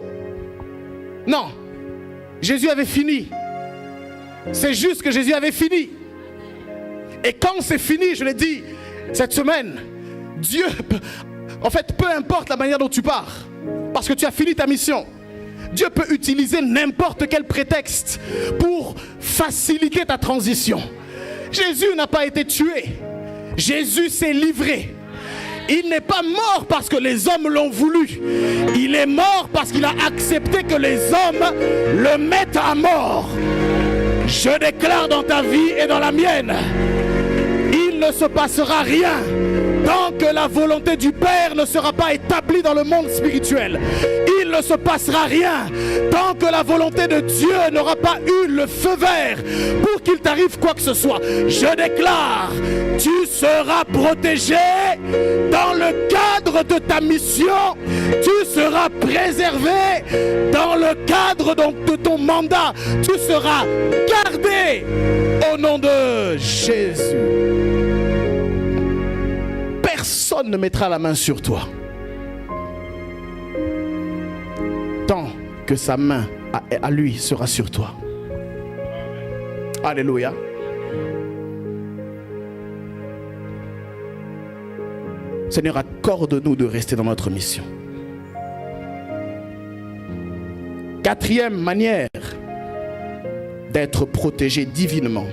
Non, Jésus avait fini. C'est juste que Jésus avait fini. Et quand c'est fini, je l'ai dit cette semaine, Dieu, en fait, peu importe la manière dont tu pars, parce que tu as fini ta mission, Dieu peut utiliser n'importe quel prétexte pour faciliter ta transition. Jésus n'a pas été tué. Jésus s'est livré. Il n'est pas mort parce que les hommes l'ont voulu. Il est mort parce qu'il a accepté que les hommes le mettent à mort. Je déclare dans ta vie et dans la mienne, il ne se passera rien Tant que la volonté du Père ne sera pas établie dans le monde spirituel, il ne se passera rien. Tant que la volonté de Dieu n'aura pas eu le feu vert pour qu'il t'arrive quoi que ce soit, je déclare, tu seras protégé dans le cadre de ta mission. Tu seras préservé dans le cadre donc de ton mandat. Tu seras gardé au nom de Jésus. Personne ne mettra la main sur toi tant que sa main à lui sera sur toi. Alléluia. Seigneur, accorde-nous de rester dans notre mission. Quatrième manière d'être protégé divinement,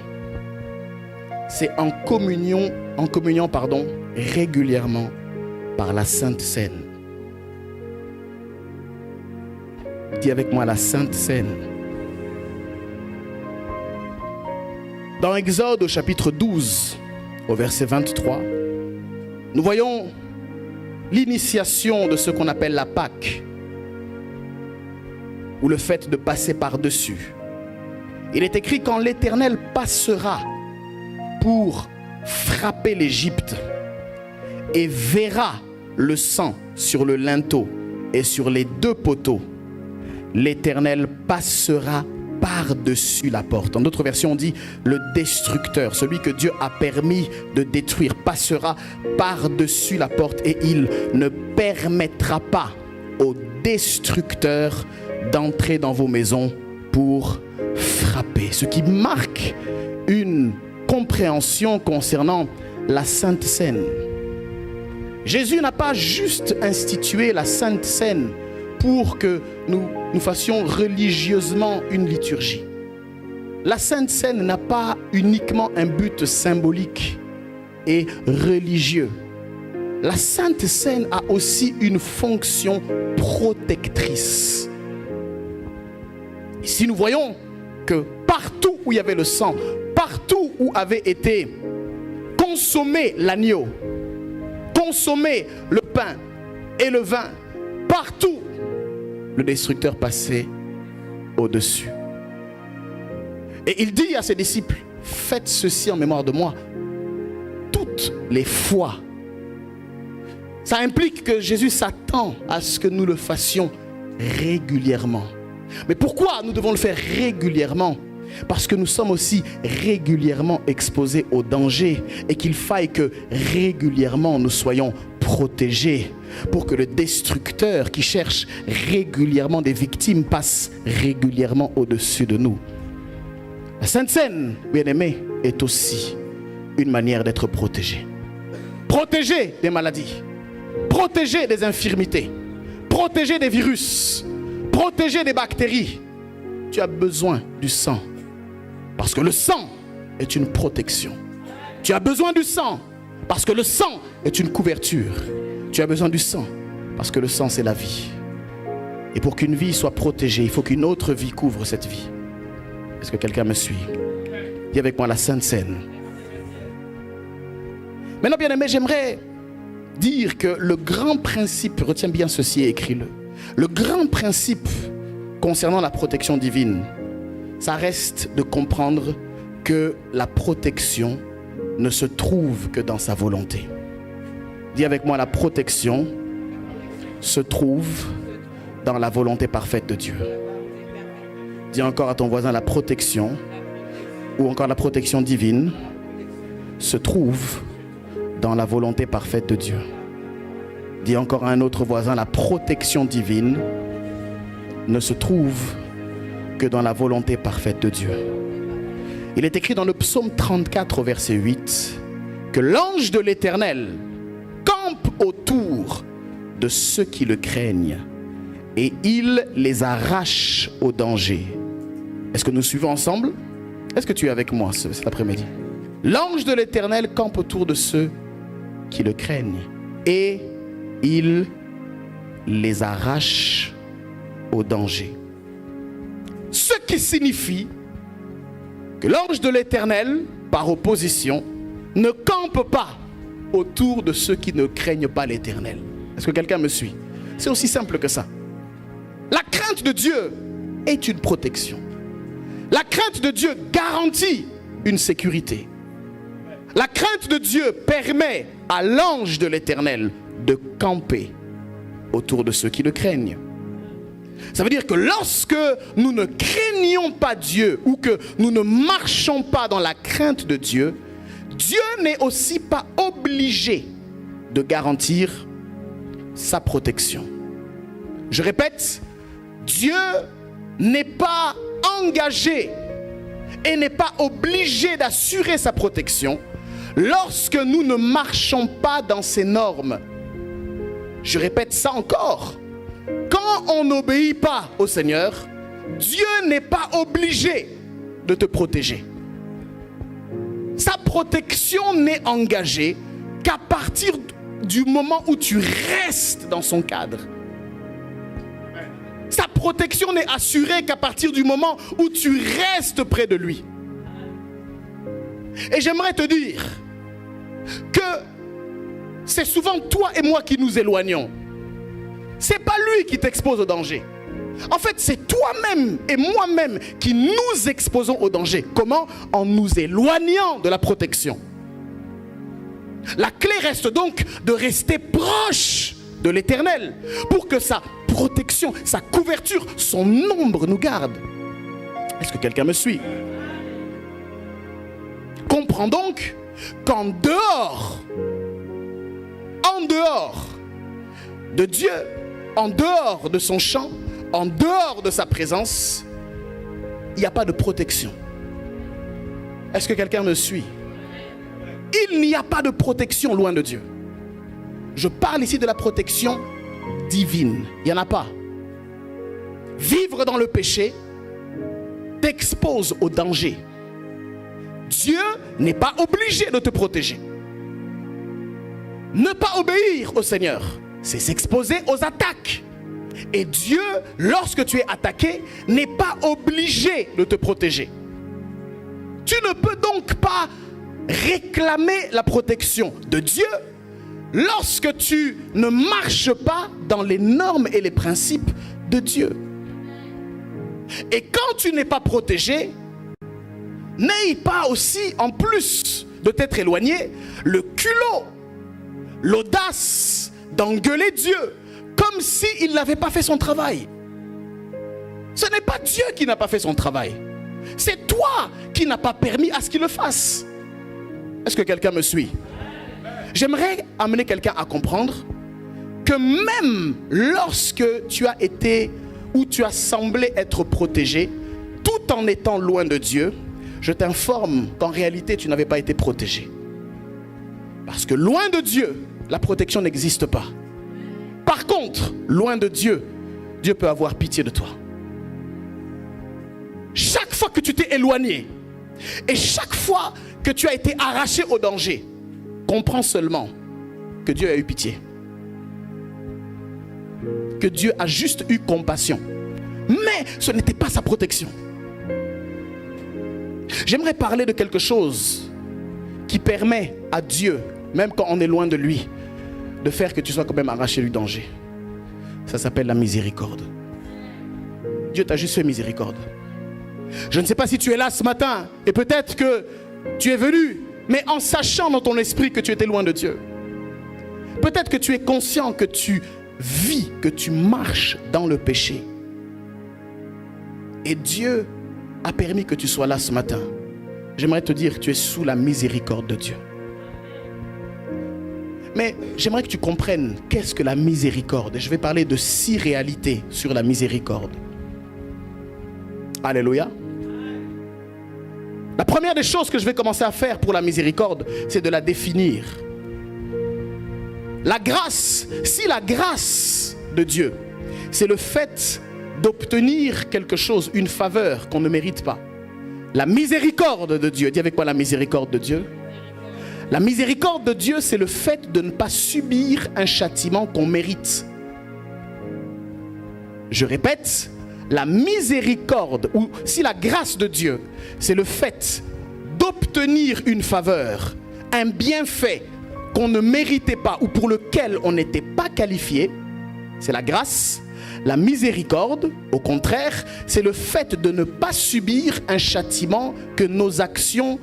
c'est en communion régulièrement par la Sainte Seine. Dis avec moi la Sainte Seine. Dans Exode au chapitre 12, au verset 23, nous voyons l'initiation de ce qu'on appelle la Pâque, ou le fait de passer par-dessus. Il est écrit: quand l'Éternel passera pour frapper l'Égypte et verra le sang sur le linteau et sur les deux poteaux, l'Éternel passera par-dessus la porte. En d'autres versions, on dit le destructeur, celui que Dieu a permis de détruire, passera par-dessus la porte et il ne permettra pas au destructeur d'entrer dans vos maisons pour frapper. Ce qui marque une compréhension concernant la Sainte Seine. Jésus n'a pas juste institué la Sainte Seine pour que nous fassions religieusement une liturgie. La Sainte Seine n'a pas uniquement un but symbolique et religieux. La Sainte Seine a aussi une fonction protectrice. Ici, nous voyons que partout où il y avait le sang, partout où avait été consommé l'agneau, consommé le pain et le vin, partout, le destructeur passait au-dessus. Et il dit à ses disciples: faites ceci en mémoire de moi toutes les fois. Ça implique que Jésus s'attend à ce que nous le fassions régulièrement. Mais pourquoi nous devons le faire régulièrement? Parce que nous sommes aussi régulièrement exposés au danger et qu'il faille que régulièrement nous soyons protégés pour que le destructeur qui cherche régulièrement des victimes passe régulièrement au-dessus de nous. La Sainte Seine, bien-aimé, est aussi une manière d'être protégé. Protégé des maladies, protégé des infirmités, protégé des virus, protégé des bactéries. Tu as besoin du sang. Parce que le sang est une protection. Tu as besoin du sang parce que le sang est une couverture. Tu as besoin du sang parce que le sang c'est la vie. Et pour qu'une vie soit protégée, il faut qu'une autre vie couvre cette vie. Est-ce que quelqu'un me suit? Dis avec moi la Sainte Seine. Maintenant, bien aimé, j'aimerais dire que le grand principe, retiens bien ceci et écris-le. Le grand principe concernant la protection divine, ça reste de comprendre que la protection ne se trouve que dans sa volonté. Dis avec moi, la protection se trouve dans la volonté parfaite de Dieu. Dis encore à ton voisin, la protection, ou encore la protection divine, se trouve dans la volonté parfaite de Dieu. Dis encore à un autre voisin, la protection divine ne se trouve que dans la volonté parfaite de Dieu. Il est écrit dans le psaume 34 au verset 8 que l'ange de l'Éternel campe autour de ceux qui le craignent et il les arrache au danger. Est-ce que nous suivons ensemble? Est-ce que tu es avec moi cet après-midi? L'ange de l'Éternel campe autour de ceux qui le craignent et il les arrache au danger. Ce qui signifie que l'ange de l'Éternel, par opposition, ne campe pas autour de ceux qui ne craignent pas l'Éternel. Est-ce que quelqu'un me suit? C'est aussi simple que ça. La crainte de Dieu est une protection. La crainte de Dieu garantit une sécurité. La crainte de Dieu permet à l'ange de l'Éternel de camper autour de ceux qui le craignent. Ça veut dire que lorsque nous ne craignons pas Dieu ou que nous ne marchons pas dans la crainte de Dieu, Dieu n'est aussi pas obligé de garantir sa protection. Je répète, Dieu n'est pas engagé et n'est pas obligé d'assurer sa protection lorsque nous ne marchons pas dans ses normes. Je répète ça encore. Quand on n'obéit pas au Seigneur, Dieu n'est pas obligé de te protéger. Sa protection n'est engagée qu'à partir du moment où tu restes dans son cadre. Sa protection n'est assurée qu'à partir du moment où tu restes près de lui. Et j'aimerais te dire que c'est souvent toi et moi qui nous éloignons. C'est pas lui qui t'expose au danger. En fait, c'est toi-même et moi-même qui nous exposons au danger. Comment? En nous éloignant de la protection. La clé reste donc de rester proche de l'Éternel pour que sa protection, sa couverture, son ombre nous garde. Est-ce que quelqu'un me suit? Comprends donc qu'en dehors de Dieu, en dehors de son champ, en dehors de sa présence, il n'y a pas de protection. Est-ce que quelqu'un me suit? Il n'y a pas de protection loin de Dieu. Je parle ici de la protection divine. Il n'y en a pas. Vivre dans le péché t'expose au danger. Dieu n'est pas obligé de te protéger. Ne pas obéir au Seigneur, c'est s'exposer aux attaques. Et Dieu, lorsque tu es attaqué, n'est pas obligé de te protéger. Tu ne peux donc pas réclamer la protection de Dieu lorsque tu ne marches pas dans les normes et les principes de Dieu. Et quand tu n'es pas protégé, n'aie pas aussi, en plus de t'être éloigné, le culot, l'audace d'engueuler Dieu comme s'il n'avait pas fait son travail. Ce n'est pas Dieu qui n'a pas fait son travail. C'est toi qui n'as pas permis à ce qu'il le fasse. Est-ce que quelqu'un me suit? J'aimerais amener quelqu'un à comprendre que même lorsque tu as été ou tu as semblé être protégé, tout en étant loin de Dieu, je t'informe qu'en réalité tu n'avais pas été protégé. Parce que loin de Dieu, la protection n'existe pas. Par contre, loin de Dieu, Dieu peut avoir pitié de toi. Chaque fois que tu t'es éloigné et chaque fois que tu as été arraché au danger, comprends seulement que Dieu a eu pitié. Que Dieu a juste eu compassion. Mais ce n'était pas sa protection. J'aimerais parler de quelque chose qui permet à Dieu, même quand on est loin de lui, de faire que tu sois quand même arraché du danger. Ça s'appelle la miséricorde. Dieu t'a juste fait miséricorde. Je ne sais pas si tu es là ce matin et peut-être que tu es venu, mais en sachant dans ton esprit que tu étais loin de Dieu. Peut-être que tu es conscient que tu vis, que tu marches dans le péché. Et Dieu a permis que tu sois là ce matin. J'aimerais te dire que tu es sous la miséricorde de Dieu. Mais j'aimerais que tu comprennes qu'est-ce que la miséricorde. Et je vais parler de 6 réalités sur la miséricorde. Alléluia. La première des choses que je vais commencer à faire pour la miséricorde, c'est de la définir. La grâce, si la grâce de Dieu, c'est le fait d'obtenir quelque chose, une faveur qu'on ne mérite pas. La miséricorde de Dieu, dis avec moi la miséricorde de Dieu. La miséricorde de Dieu, c'est le fait de ne pas subir un châtiment qu'on mérite. Je répète, la miséricorde, ou si la grâce de Dieu, c'est le fait d'obtenir une faveur, un bienfait qu'on ne méritait pas ou pour lequel on n'était pas qualifié, c'est la grâce. La miséricorde, au contraire, c'est le fait de ne pas subir un châtiment que nos actions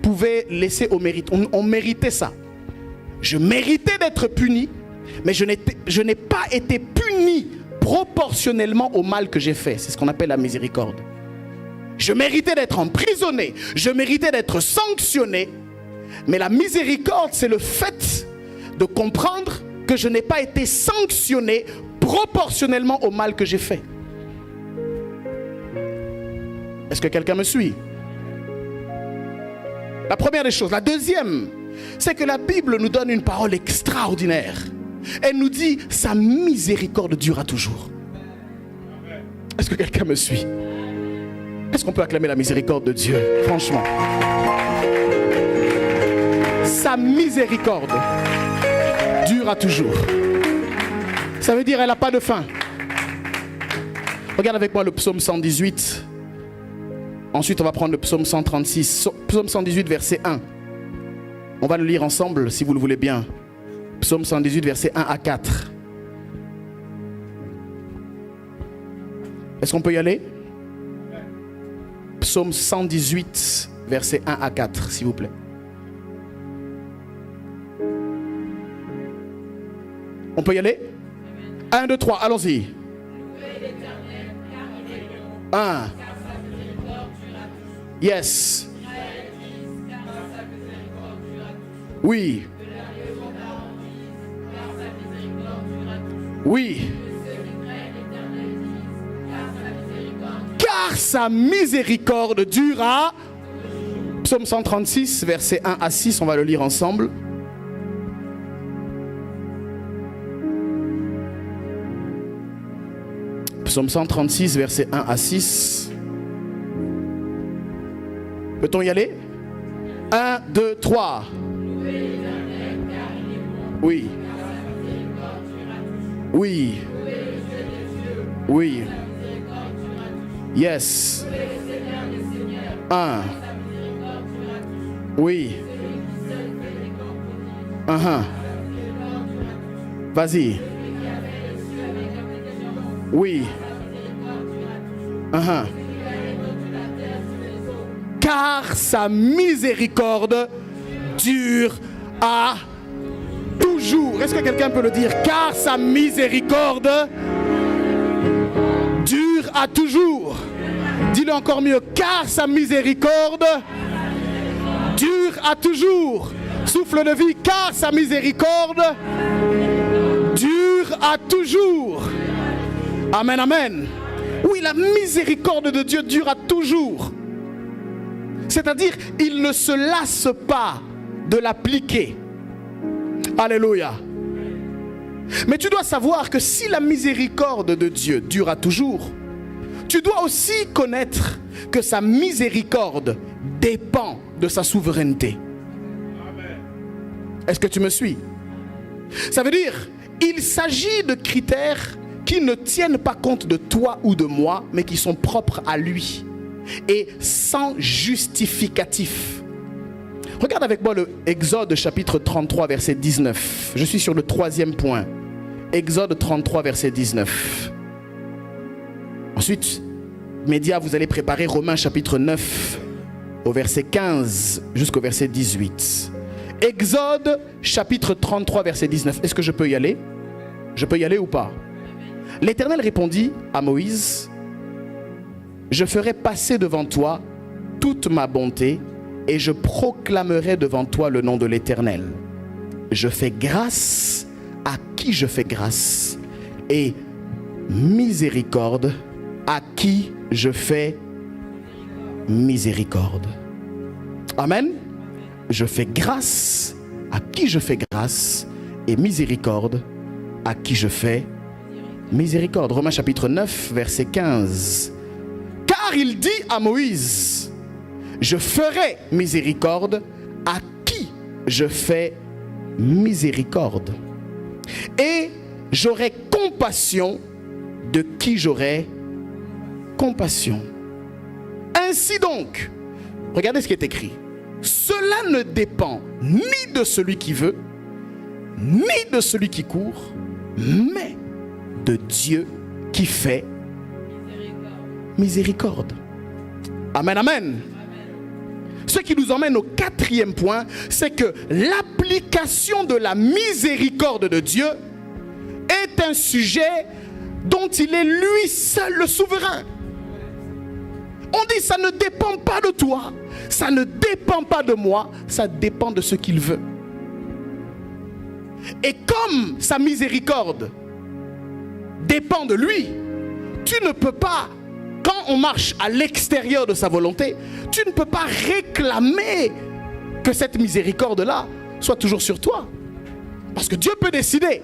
pouvaient laisser au mérite. On méritait ça. Je méritais d'être puni, mais je n'ai pas été puni proportionnellement au mal que j'ai fait. C'est ce qu'on appelle la miséricorde. Je méritais d'être emprisonné, je méritais d'être sanctionné, mais la miséricorde, c'est le fait de comprendre que je n'ai pas été sanctionné proportionnellement au mal que j'ai fait. Est-ce que quelqu'un me suit? La première des choses. La deuxième, c'est que la Bible nous donne une parole extraordinaire. Elle nous dit, sa miséricorde durera toujours. Est-ce que quelqu'un me suit? Est-ce qu'on peut acclamer la miséricorde de Dieu? Franchement. Sa miséricorde durera toujours. Ça veut dire qu'elle n'a pas de fin. Regarde avec moi le psaume 118. Ensuite, on va prendre le psaume 136. Psaume 118, verset 1. On va le lire ensemble, si vous le voulez bien. Psaume 118, verset 1 à 4. Est-ce qu'on peut y aller? Psaume 118, verset 1 à 4, s'il vous plaît. On peut y aller? 1, 2, 3, allons-y. 1. Yes. Oui. Oui. Car sa miséricorde durera. Psaume 136, versets 1 à 6, on va le lire ensemble. Psaume 136, versets 1 à 6. Peut-on y aller? 1, 2, 3. Oui. Oui. Oui. Yes. 1. Oui. Vas-y. Oui. Car sa miséricorde dure à toujours. Est-ce que quelqu'un peut le dire? Car sa miséricorde dure à toujours. Dis-le encore mieux. Car sa miséricorde dure à toujours. Souffle de vie. Car sa miséricorde dure à toujours. Amen, amen. Oui, la miséricorde de Dieu dure à toujours. C'est-à-dire, il ne se lasse pas de l'appliquer. Alléluia. Mais tu dois savoir que si la miséricorde de Dieu dure à toujours, tu dois aussi connaître que sa miséricorde dépend de sa souveraineté. Est-ce que tu me suis? Ça veut dire, il s'agit de critères qui ne tiennent pas compte de toi ou de moi, mais qui sont propres à lui et sans justificatif. Regarde avec moi le Exode chapitre 33 verset 19. Je suis sur le troisième point. Exode 33 verset 19. Ensuite, médias, vous allez préparer Romains chapitre 9 au verset 15 jusqu'au verset 18. Exode chapitre 33 verset 19. Est-ce que je peux y aller? Je peux y aller ou pas? L'Éternel répondit à Moïse: je ferai passer devant toi toute ma bonté et je proclamerai devant toi le nom de l'Éternel. Je fais grâce à qui je fais grâce et miséricorde à qui je fais miséricorde. Amen. Je fais grâce à qui je fais grâce et miséricorde à qui je fais miséricorde. Romains chapitre 9 verset 15. Car il dit à Moïse: je ferai miséricorde à qui je fais miséricorde et j'aurai compassion de qui j'aurai compassion. Ainsi donc, regardez ce qui est écrit. Cela ne dépend ni de celui qui veut, ni de celui qui court, mais de Dieu qui fait miséricorde. Amen, amen. Ce qui nous emmène au quatrième point, c'est que l'application de la miséricorde de Dieu est un sujet dont il est lui seul le souverain. On dit ça ne dépend pas de toi, ça ne dépend pas de moi, ça dépend de ce qu'il veut. Et comme sa miséricorde dépend de lui, tu ne peux pas, quand on marche à l'extérieur de sa volonté, tu ne peux pas réclamer que cette miséricorde-là soit toujours sur toi. Parce que Dieu peut décider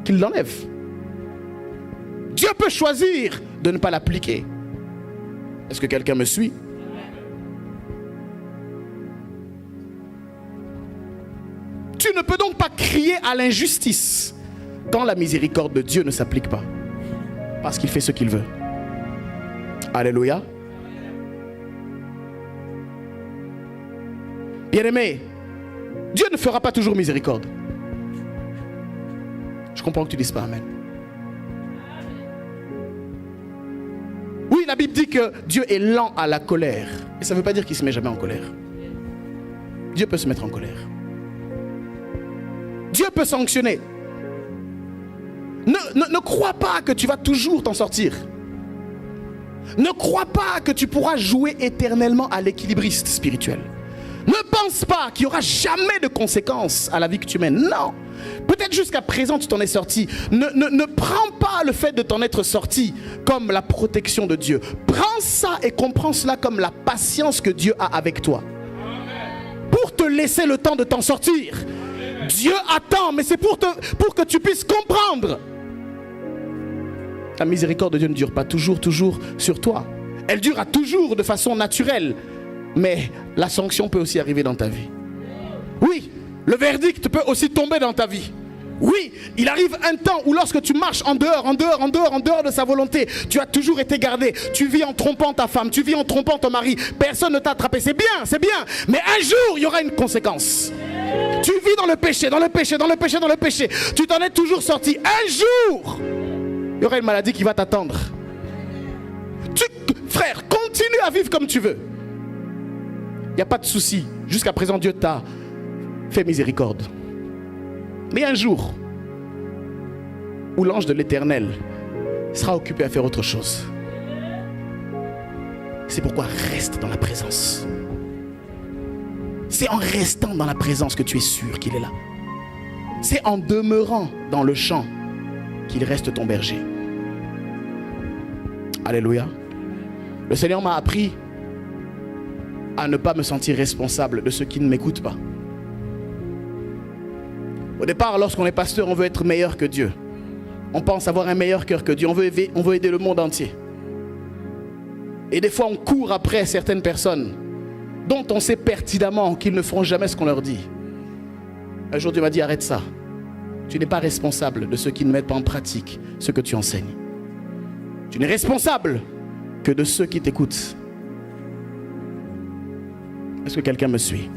qu'il l'enlève. Dieu peut choisir de ne pas l'appliquer. Est-ce que quelqu'un me suit? Tu ne peux donc pas crier à l'injustice quand la miséricorde de Dieu ne s'applique pas. Parce qu'il fait ce qu'il veut. Alléluia. Bien-aimé, Dieu ne fera pas toujours miséricorde. Je comprends que tu dises pas amen. Oui, la Bible dit que Dieu est lent à la colère. Et ça ne veut pas dire qu'il ne se met jamais en colère. Dieu peut se mettre en colère. Dieu peut sanctionner. Ne crois pas que tu vas toujours t'en sortir. Ne crois pas que tu pourras jouer éternellement à l'équilibriste spirituel. Ne pense pas qu'il n'y aura jamais de conséquences à la vie que tu mènes. Non. Peut-être jusqu'à présent tu t'en es sorti. Ne prends pas le fait de t'en être sorti comme la protection de Dieu. Prends ça et comprends cela comme la patience que Dieu a avec toi. Pour te laisser le temps de t'en sortir. Dieu attend, mais c'est pour que tu puisses comprendre. La miséricorde de Dieu ne dure pas toujours sur toi. Elle durera toujours de façon naturelle. Mais la sanction peut aussi arriver dans ta vie. Oui, le verdict peut aussi tomber dans ta vie. Oui, il arrive un temps où lorsque tu marches en dehors de sa volonté, tu as toujours été gardé. Tu vis en trompant ta femme, tu vis en trompant ton mari. Personne ne t'a attrapé. C'est bien. Mais un jour, il y aura une conséquence. Tu vis dans le péché. Tu t'en es toujours sorti. Un jour, il y aura une maladie qui va t'attendre. Frère, continue à vivre comme tu veux. Il n'y a pas de souci. Jusqu'à présent, Dieu t'a fait miséricorde. Mais un jour où l'ange de l'Éternel sera occupé à faire autre chose. C'est pourquoi reste dans la présence. C'est en restant dans la présence que tu es sûr qu'il est là. C'est en demeurant dans le champ qu'il reste ton berger. Alléluia. Le Seigneur m'a appris à ne pas me sentir responsable de ceux qui ne m'écoutent pas. Au départ, lorsqu'on est pasteur, on veut être meilleur que Dieu. On pense avoir un meilleur cœur que Dieu. On veut aider le monde entier. Et des fois, on court après certaines personnes dont on sait pertinemment qu'ils ne feront jamais ce qu'on leur dit. Un jour, Dieu m'a dit, arrête ça. Tu n'es pas responsable de ceux qui ne mettent pas en pratique ce que tu enseignes. Tu n'es responsable que de ceux qui t'écoutent. Est-ce que quelqu'un me suit?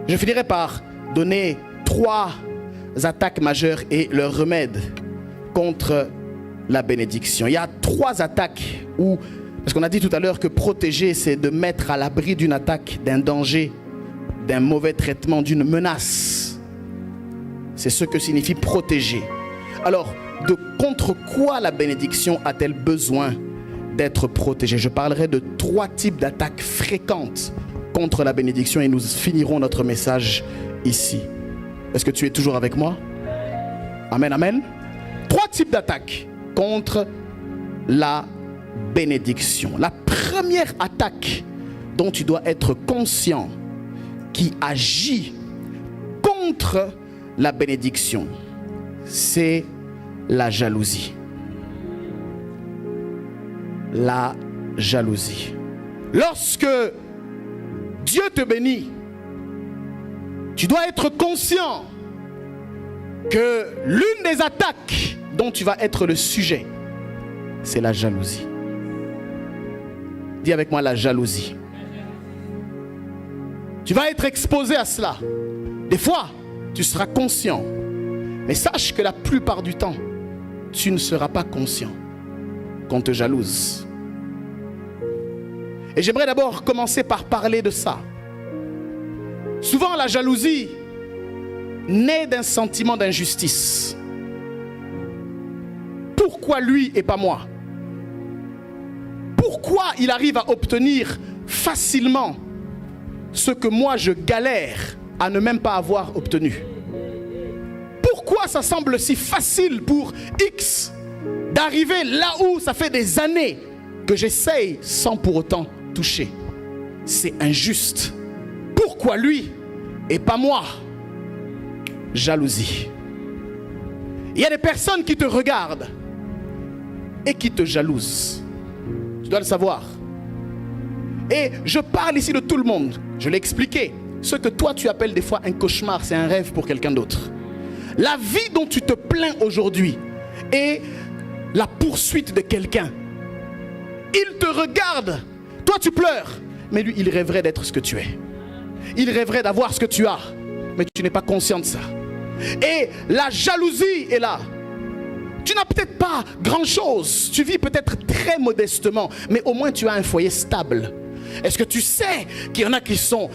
Je finirai par donner 3 attaques majeures et leurs remèdes contre la bénédiction. Il y a 3 attaques où, parce qu'on a dit tout à l'heure que protéger, c'est de mettre à l'abri d'une attaque, d'un danger, d'un mauvais traitement, d'une menace. C'est ce que signifie protéger. Alors, contre quoi la bénédiction a-t-elle besoin d'être protégée? Je parlerai de 3 types d'attaques fréquentes contre la bénédiction et nous finirons notre message ici. Est-ce que tu es toujours avec moi? Amen, amen. 3 types d'attaques contre la bénédiction. La première attaque dont tu dois être conscient qui agit contre la bénédiction, c'est la jalousie. La jalousie. Lorsque Dieu te bénit, tu dois être conscient que l'une des attaques dont tu vas être le sujet, c'est la jalousie. Dis avec moi la jalousie. Tu vas être exposé à cela. Des fois, tu seras conscient. Mais sache que la plupart du temps, tu ne seras pas conscient qu'on te jalouse. Et j'aimerais d'abord commencer par parler de ça. Souvent, la jalousie naît d'un sentiment d'injustice. Pourquoi lui et pas moi? Pourquoi il arrive à obtenir facilement ce que moi je galère à ne même pas avoir obtenu? Pourquoi ça semble si facile pour X d'arriver là où ça fait des années que j'essaye sans pour autant toucher? C'est injuste. Pourquoi lui et pas moi? Jalousie. Il y a des personnes qui te regardent et qui te jalousent. Tu dois le savoir. Et je parle ici de tout le monde. Je l'ai expliqué. Ce que toi tu appelles des fois un cauchemar, c'est un rêve pour quelqu'un d'autre. La vie dont tu te plains aujourd'hui est la poursuite de quelqu'un. Il te regarde. Toi tu pleures. Mais lui, il rêverait d'être ce que tu es. Il rêverait d'avoir ce que tu as. Mais tu n'es pas conscient de ça. Et la jalousie est là. Tu n'as peut-être pas grand-chose. Tu vis peut-être très modestement. Mais au moins tu as un foyer stable. Est-ce que tu sais qu'il y en a qui sont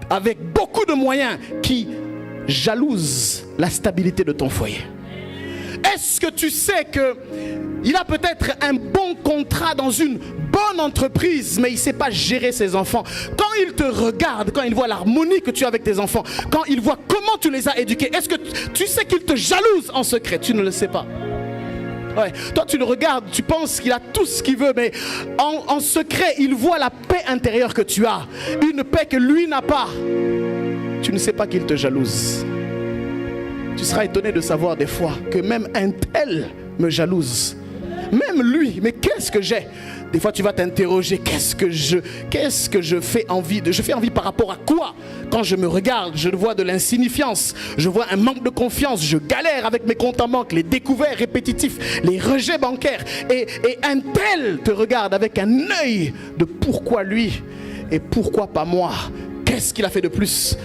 avec beaucoup de moyens qui jalousent la stabilité de ton foyer? Est-ce que tu sais qu'il a peut-être un bon contrat dans une bonne entreprise, mais il ne sait pas gérer ses enfants? Quand il te regarde, quand il voit l'harmonie que tu as avec tes enfants, quand il voit comment tu les as éduqués, est-ce que tu sais qu'il te jalouse en secret? Tu ne le sais pas. Ouais. Toi tu le regardes, tu penses qu'il a tout ce qu'il veut, mais en secret il voit la paix intérieure que tu as, une paix que lui n'a pas. Tu ne sais pas qu'il te jalouse. Tu seras étonné de savoir des fois que même un tel me jalouse. Même lui, mais qu'est-ce que j'ai? Des fois tu vas t'interroger, qu'est-ce que je fais envie de? Je fais envie par rapport à quoi? Quand je me regarde, je vois de l'insignifiance, je vois un manque de confiance, je galère avec mes comptes en banque, les découverts répétitifs, les rejets bancaires. Et un tel te regarde avec un œil de pourquoi lui et pourquoi pas moi? Qu'est-ce qu'il a fait de plus?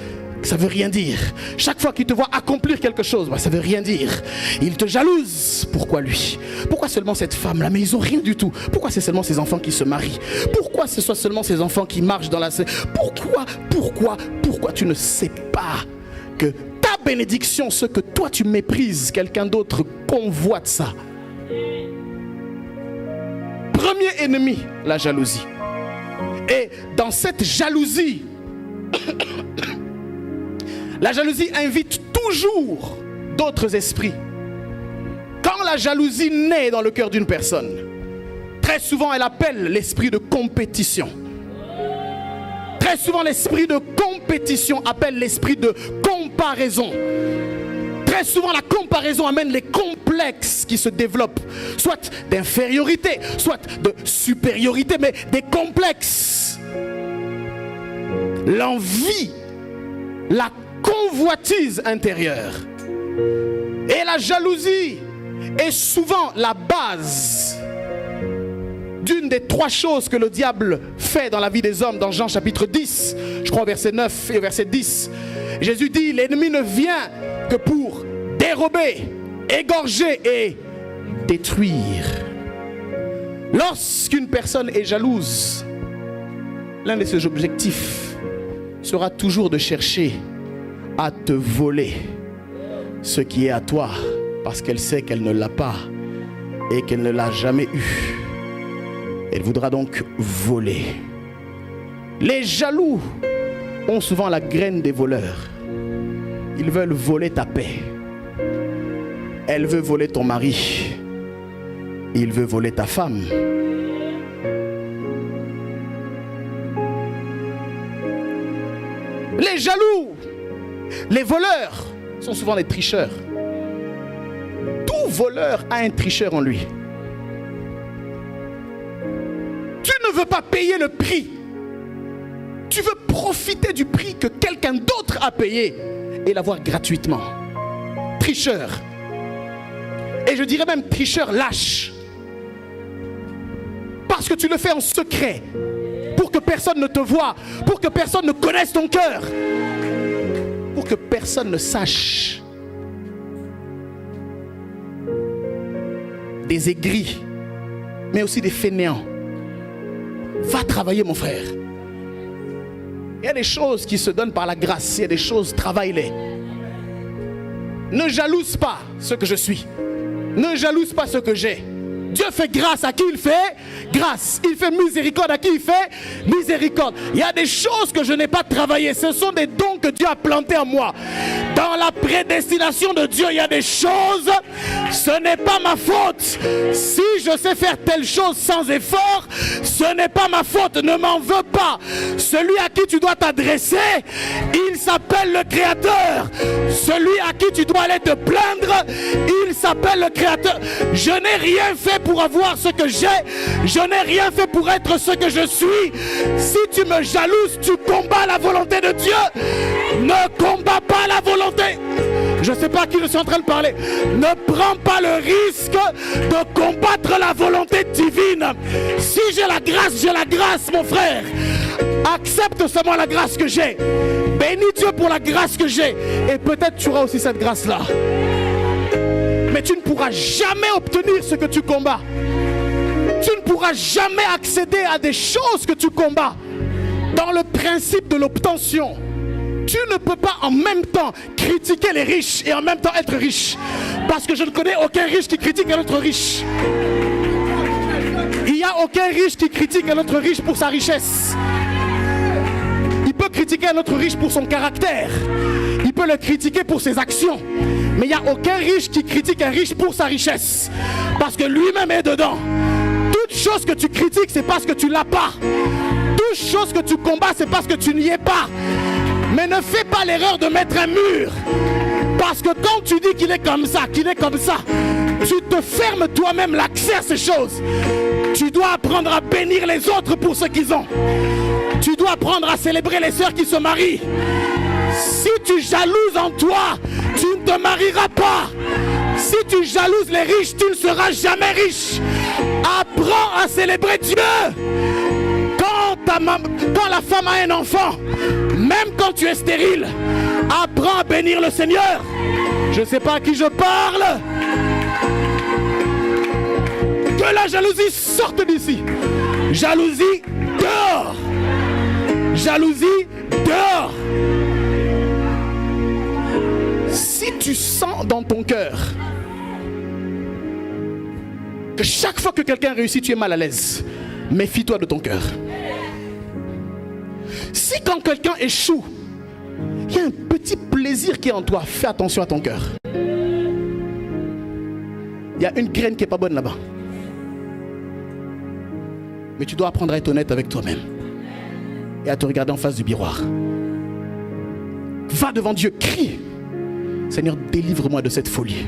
Ça veut rien dire. Chaque fois qu'il te voit accomplir quelque chose, ça veut rien dire. Il te jalouse. Pourquoi lui? Pourquoi seulement cette femme-là? Mais ils ont rien du tout. Pourquoi c'est seulement ses enfants qui se marient? Pourquoi ce soit seulement ses enfants qui marchent dans la... Pourquoi tu ne sais pas que ta bénédiction, ce que toi tu méprises, quelqu'un d'autre convoite ça? Premier ennemi, la jalousie. Et dans cette jalousie, la jalousie invite toujours d'autres esprits. Quand la jalousie naît dans le cœur d'une personne, très souvent elle appelle l'esprit de compétition. Très souvent l'esprit de compétition appelle l'esprit de comparaison. Très souvent la comparaison amène les complexes qui se développent, soit d'infériorité, soit de supériorité, mais des complexes. L'envie, la convoitise intérieure. Et la jalousie est souvent la base d'une des trois choses que le diable fait dans la vie des hommes. Dans Jean chapitre 10, je crois verset 9 et verset 10, Jésus dit: l'ennemi ne vient que pour dérober, égorger et détruire. Lorsqu'une personne est jalouse, l'un de ses objectifs sera toujours de chercher à te voler ce qui est à toi, parce qu'elle sait qu'elle ne l'a pas et qu'elle ne l'a jamais eu. Elle voudra donc voler. Les jaloux ont souvent la graine des voleurs. Ils veulent voler ta paix. Elle veut voler ton mari. Il veut voler ta femme. Les jaloux, les voleurs sont souvent des tricheurs. Tout voleur a un tricheur en lui. Tu ne veux pas payer le prix. Tu veux profiter du prix que quelqu'un d'autre a payé et l'avoir gratuitement. Tricheur. Et je dirais même tricheur lâche. Parce que tu le fais en secret. pour que personne ne te voie, pour que personne ne connaisse ton cœur, pour que personne ne sache. Des aigris, mais aussi des fainéants. Va travailler, mon frère. Il y a des choses qui se donnent par la grâce. Il y a des choses, travaille-les. Ne jalouse pas ce que je suis. Ne jalouse pas ce que j'ai. Dieu fait grâce à qui il fait grâce. Il fait miséricorde à qui il fait miséricorde. Il y a des choses que je n'ai pas travaillées. Ce sont des dons que Dieu a plantés en moi. Dans la prédestination de Dieu, il y a des choses, ce n'est pas ma faute. Si je sais faire telle chose sans effort, ce n'est pas ma faute. Ne m'en veux pas. Celui à qui tu dois t'adresser, il s'appelle le Créateur. Celui à qui tu dois aller te plaindre, il s'appelle le Créateur. Je n'ai rien fait pour avoir ce que j'ai. Je n'ai rien fait pour être ce que je suis. Si tu me jalouses, tu combats la volonté de Dieu. Ne combats pas la volonté. Je ne sais pas à qui je suis en train de parler. Ne prends pas le risque de combattre la volonté divine. Si j'ai la grâce, mon frère. Accepte seulement la grâce que j'ai. Bénis Dieu pour la grâce que j'ai. Et peut-être tu auras aussi cette grâce-là. Mais tu ne pourras jamais obtenir ce que tu combats. Tu ne pourras jamais accéder à des choses que tu combats. Dans le principe de l'obtention, tu ne peux pas en même temps critiquer les riches et en même temps être riche. Parce que je ne connais aucun riche qui critique un autre riche. Il n'y a aucun riche qui critique un autre riche pour sa richesse. Il peut critiquer un autre riche pour son caractère. Il peut le critiquer pour ses actions. Mais il n'y a aucun riche qui critique un riche pour sa richesse. Parce que lui-même est dedans. Toute chose que tu critiques, c'est parce que tu ne l'as pas. Toute chose que tu combats, c'est parce que tu n'y es pas. Mais ne fais pas l'erreur de mettre un mur. Parce que quand tu dis qu'il est comme ça, tu te fermes toi-même l'accès à ces choses. Tu dois apprendre à bénir les autres pour ce qu'ils ont. Tu dois apprendre à célébrer les sœurs qui se marient. Si tu jalouses en toi, tu ne te marieras pas. Si tu jalouses les riches, tu ne seras jamais riche. Apprends à célébrer Dieu. Quand la femme a un enfant, même quand tu es stérile, apprends à bénir le Seigneur. Je ne sais pas à qui je parle. Que la jalousie sorte d'ici. Jalousie dehors. Jalousie dehors. Si tu sens dans ton cœur que chaque fois que quelqu'un réussit, tu es mal à l'aise, méfie-toi de ton cœur. Si quand quelqu'un échoue, il y a un petit plaisir qui est en toi, fais attention à ton cœur. Il y a une graine qui n'est pas bonne là-bas. Mais tu dois apprendre à être honnête avec toi-même et à te regarder en face du miroir. Va devant Dieu, crie. Seigneur, délivre-moi de cette folie.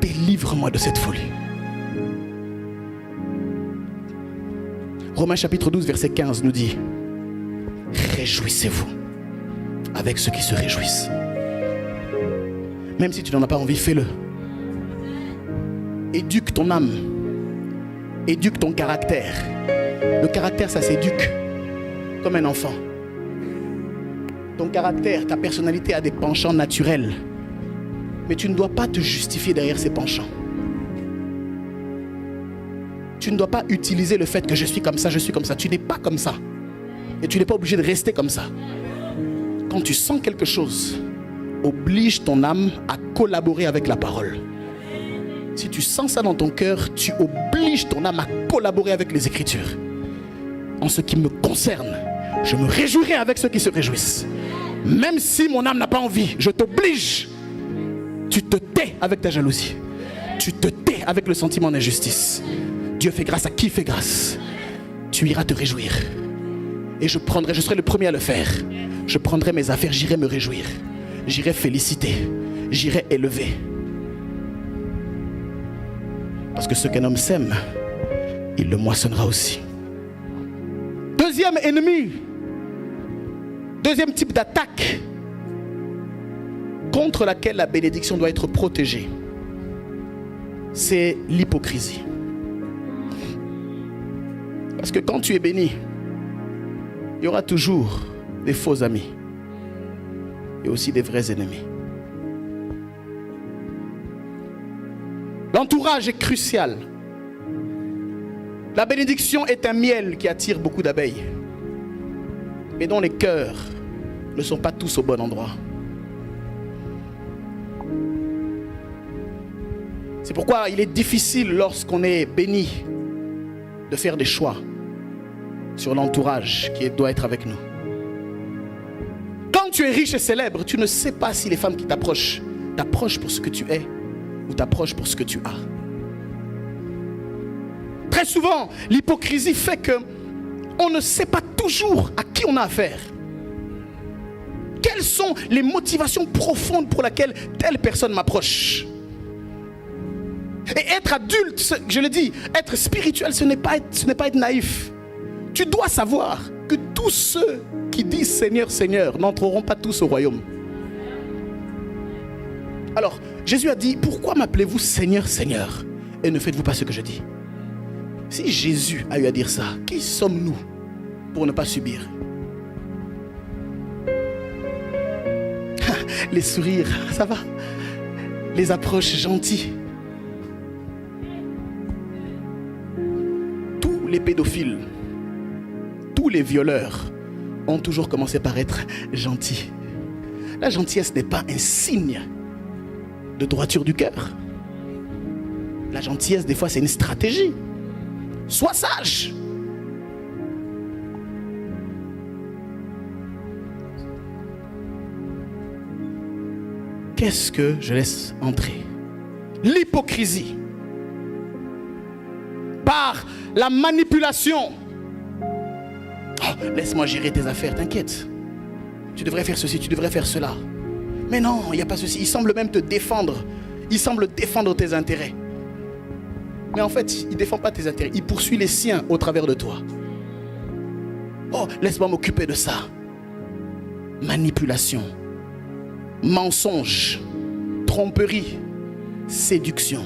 Délivre-moi de cette folie. Romains chapitre 12, verset 15 nous dit: réjouissez-vous avec ceux qui se réjouissent. Même si tu n'en as pas envie, fais-le. Éduque ton âme. Éduque ton caractère. Le caractère, ça s'éduque comme un enfant. Ton caractère, ta personnalité a des penchants naturels. Mais tu ne dois pas te justifier derrière ces penchants. Tu ne dois pas utiliser le fait que je suis comme ça, je suis comme ça. Tu n'es pas comme ça. Et tu n'es pas obligé de rester comme ça. Quand tu sens quelque chose, oblige ton âme à collaborer avec la parole. Si tu sens ça dans ton cœur, tu obliges ton âme à collaborer avec les Écritures. En ce qui me concerne, je me réjouirai avec ceux qui se réjouissent. Même si mon âme n'a pas envie, je t'oblige. Tu te tais avec ta jalousie. Tu te tais avec le sentiment d'injustice. Dieu fait grâce à qui fait grâce. Tu iras te réjouir. Et je serai le premier à le faire. Je prendrai mes affaires, j'irai me réjouir. J'irai féliciter. J'irai élever. Parce que ce qu'un homme sème, il le moissonnera aussi. Deuxième ennemi, deuxième type d'attaque contre laquelle la bénédiction doit être protégée, c'est l'hypocrisie. Parce que quand tu es béni, il y aura toujours des faux amis et aussi des vrais ennemis. L'entourage est crucial. La bénédiction est un miel qui attire beaucoup d'abeilles, mais dont les cœurs ne sont pas tous au bon endroit. C'est pourquoi il est difficile lorsqu'on est béni de faire des choix sur l'entourage qui doit être avec nous. Quand tu es riche et célèbre, tu ne sais pas si les femmes qui t'approchent pour ce que tu es ou t'approchent pour ce que tu as. Très souvent, l'hypocrisie fait que on ne sait pas toujours à qui on a affaire. Quelles sont les motivations profondes pour lesquelles telle personne m'approche? Et être adulte, je le dis, être spirituel, ce n'est pas être naïf. Tu dois savoir que tous ceux qui disent Seigneur, Seigneur n'entreront pas tous au royaume. Alors, Jésus a dit, pourquoi m'appelez-vous Seigneur, Seigneur et ne faites-vous pas ce que je dis? Si Jésus a eu à dire ça, qui sommes-nous pour ne pas subir? Les sourires, ça va. Les approches gentilles. Tous les pédophiles, tous les violeurs ont toujours commencé par être gentils. La gentillesse n'est pas un signe de droiture du cœur. La gentillesse, des fois, c'est une stratégie. Sois sage. Qu'est-ce que je laisse entrer? L'hypocrisie. Par la manipulation. Oh, laisse-moi gérer tes affaires, t'inquiète. Tu devrais faire ceci, tu devrais faire cela. Mais non, il n'y a pas ceci. Il semble même te défendre. Il semble défendre tes intérêts. Mais en fait, il ne défend pas tes intérêts. Il poursuit les siens au travers de toi. Oh, laisse-moi m'occuper de ça. Manipulation. Mensonge. Tromperie. Séduction.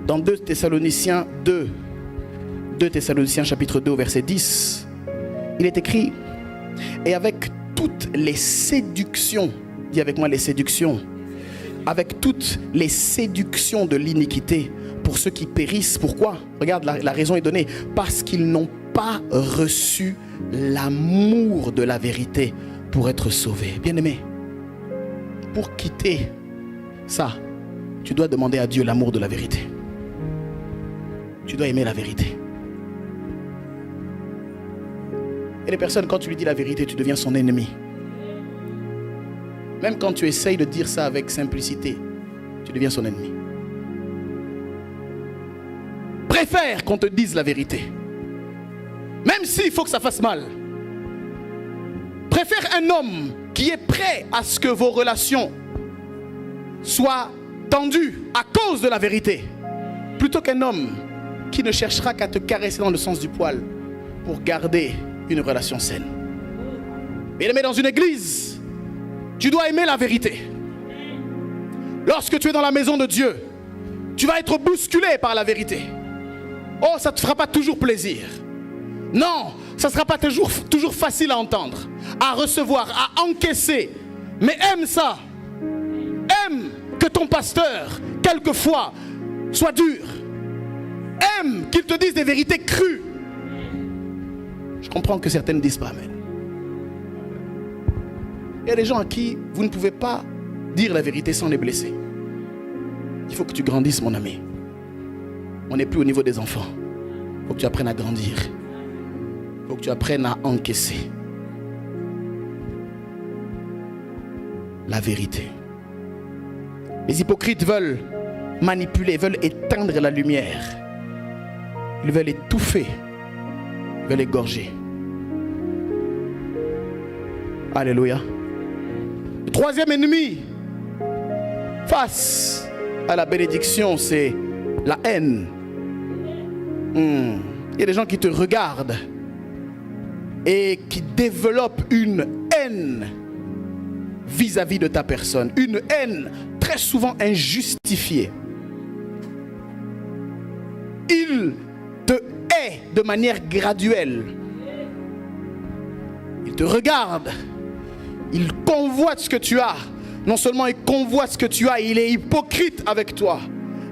Dans 2 Thessaloniciens chapitre 2 verset 10, il est écrit: et avec toutes les séductions, dis avec moi les séductions, avec toutes les séductions de l'iniquité pour ceux qui périssent. Pourquoi? Regarde, la raison est donnée. Parce qu'ils n'ont pas reçu l'amour de la vérité pour être sauvés. Bien-aimé, pour quitter ça, tu dois demander à Dieu l'amour de la vérité. Tu dois aimer la vérité. Et les personnes, quand tu lui dis la vérité, tu deviens son ennemi. Même quand tu essayes de dire ça avec simplicité, tu deviens son ennemi. Préfère qu'on te dise la vérité. Même s'il faut que ça fasse mal. Préfère un homme qui est prêt à ce que vos relations soient tendues à cause de la vérité, plutôt qu'un homme qui ne cherchera qu'à te caresser dans le sens du poil pour garder une relation saine. Bien-aimé, dans une église, tu dois aimer la vérité. Lorsque tu es dans la maison de Dieu, tu vas être bousculé par la vérité. Oh, ça ne te fera pas toujours plaisir. Non, ça ne sera pas toujours facile à entendre, à recevoir, à encaisser. Mais aime ça. Aime que ton pasteur, quelquefois, soit dur. Aime qu'il te dise des vérités crues. Je comprends que certaines ne disent pas amen. Il y a des gens à qui vous ne pouvez pas dire la vérité sans les blesser. Il faut que tu grandisses, mon ami. On n'est plus au niveau des enfants. Il faut que tu apprennes à grandir. Il faut que tu apprennes à encaisser la vérité. Les hypocrites veulent manipuler, veulent éteindre la lumière. Ils veulent étouffer, ils veulent égorger. Alléluia. Le troisième ennemi face à la bénédiction, c'est la haine. Il y a des gens qui te regardent et qui développent une haine vis-à-vis de ta personne. Une haine très souvent injustifiée. Ils te haïssent de manière graduelle. Il te regarde, il convoite ce que tu as. Non seulement il convoite ce que tu as, il est hypocrite avec toi.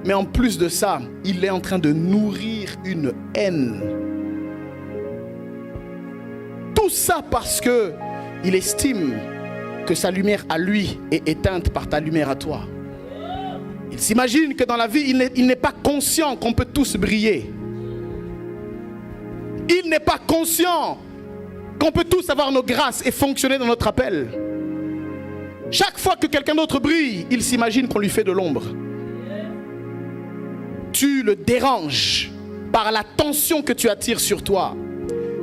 Mais en plus de ça, il est en train de nourrir une haine. Tout ça parce que il estime que sa lumière à lui est éteinte par ta lumière à toi. Il s'imagine que dans la vie, il n'est pas conscient qu'on peut tous briller. Il n'est pas conscient qu'on peut tous avoir nos grâces et fonctionner dans notre appel. Chaque fois que quelqu'un d'autre brille, il s'imagine qu'on lui fait de l'ombre. Tu le déranges par l'attention que tu attires sur toi.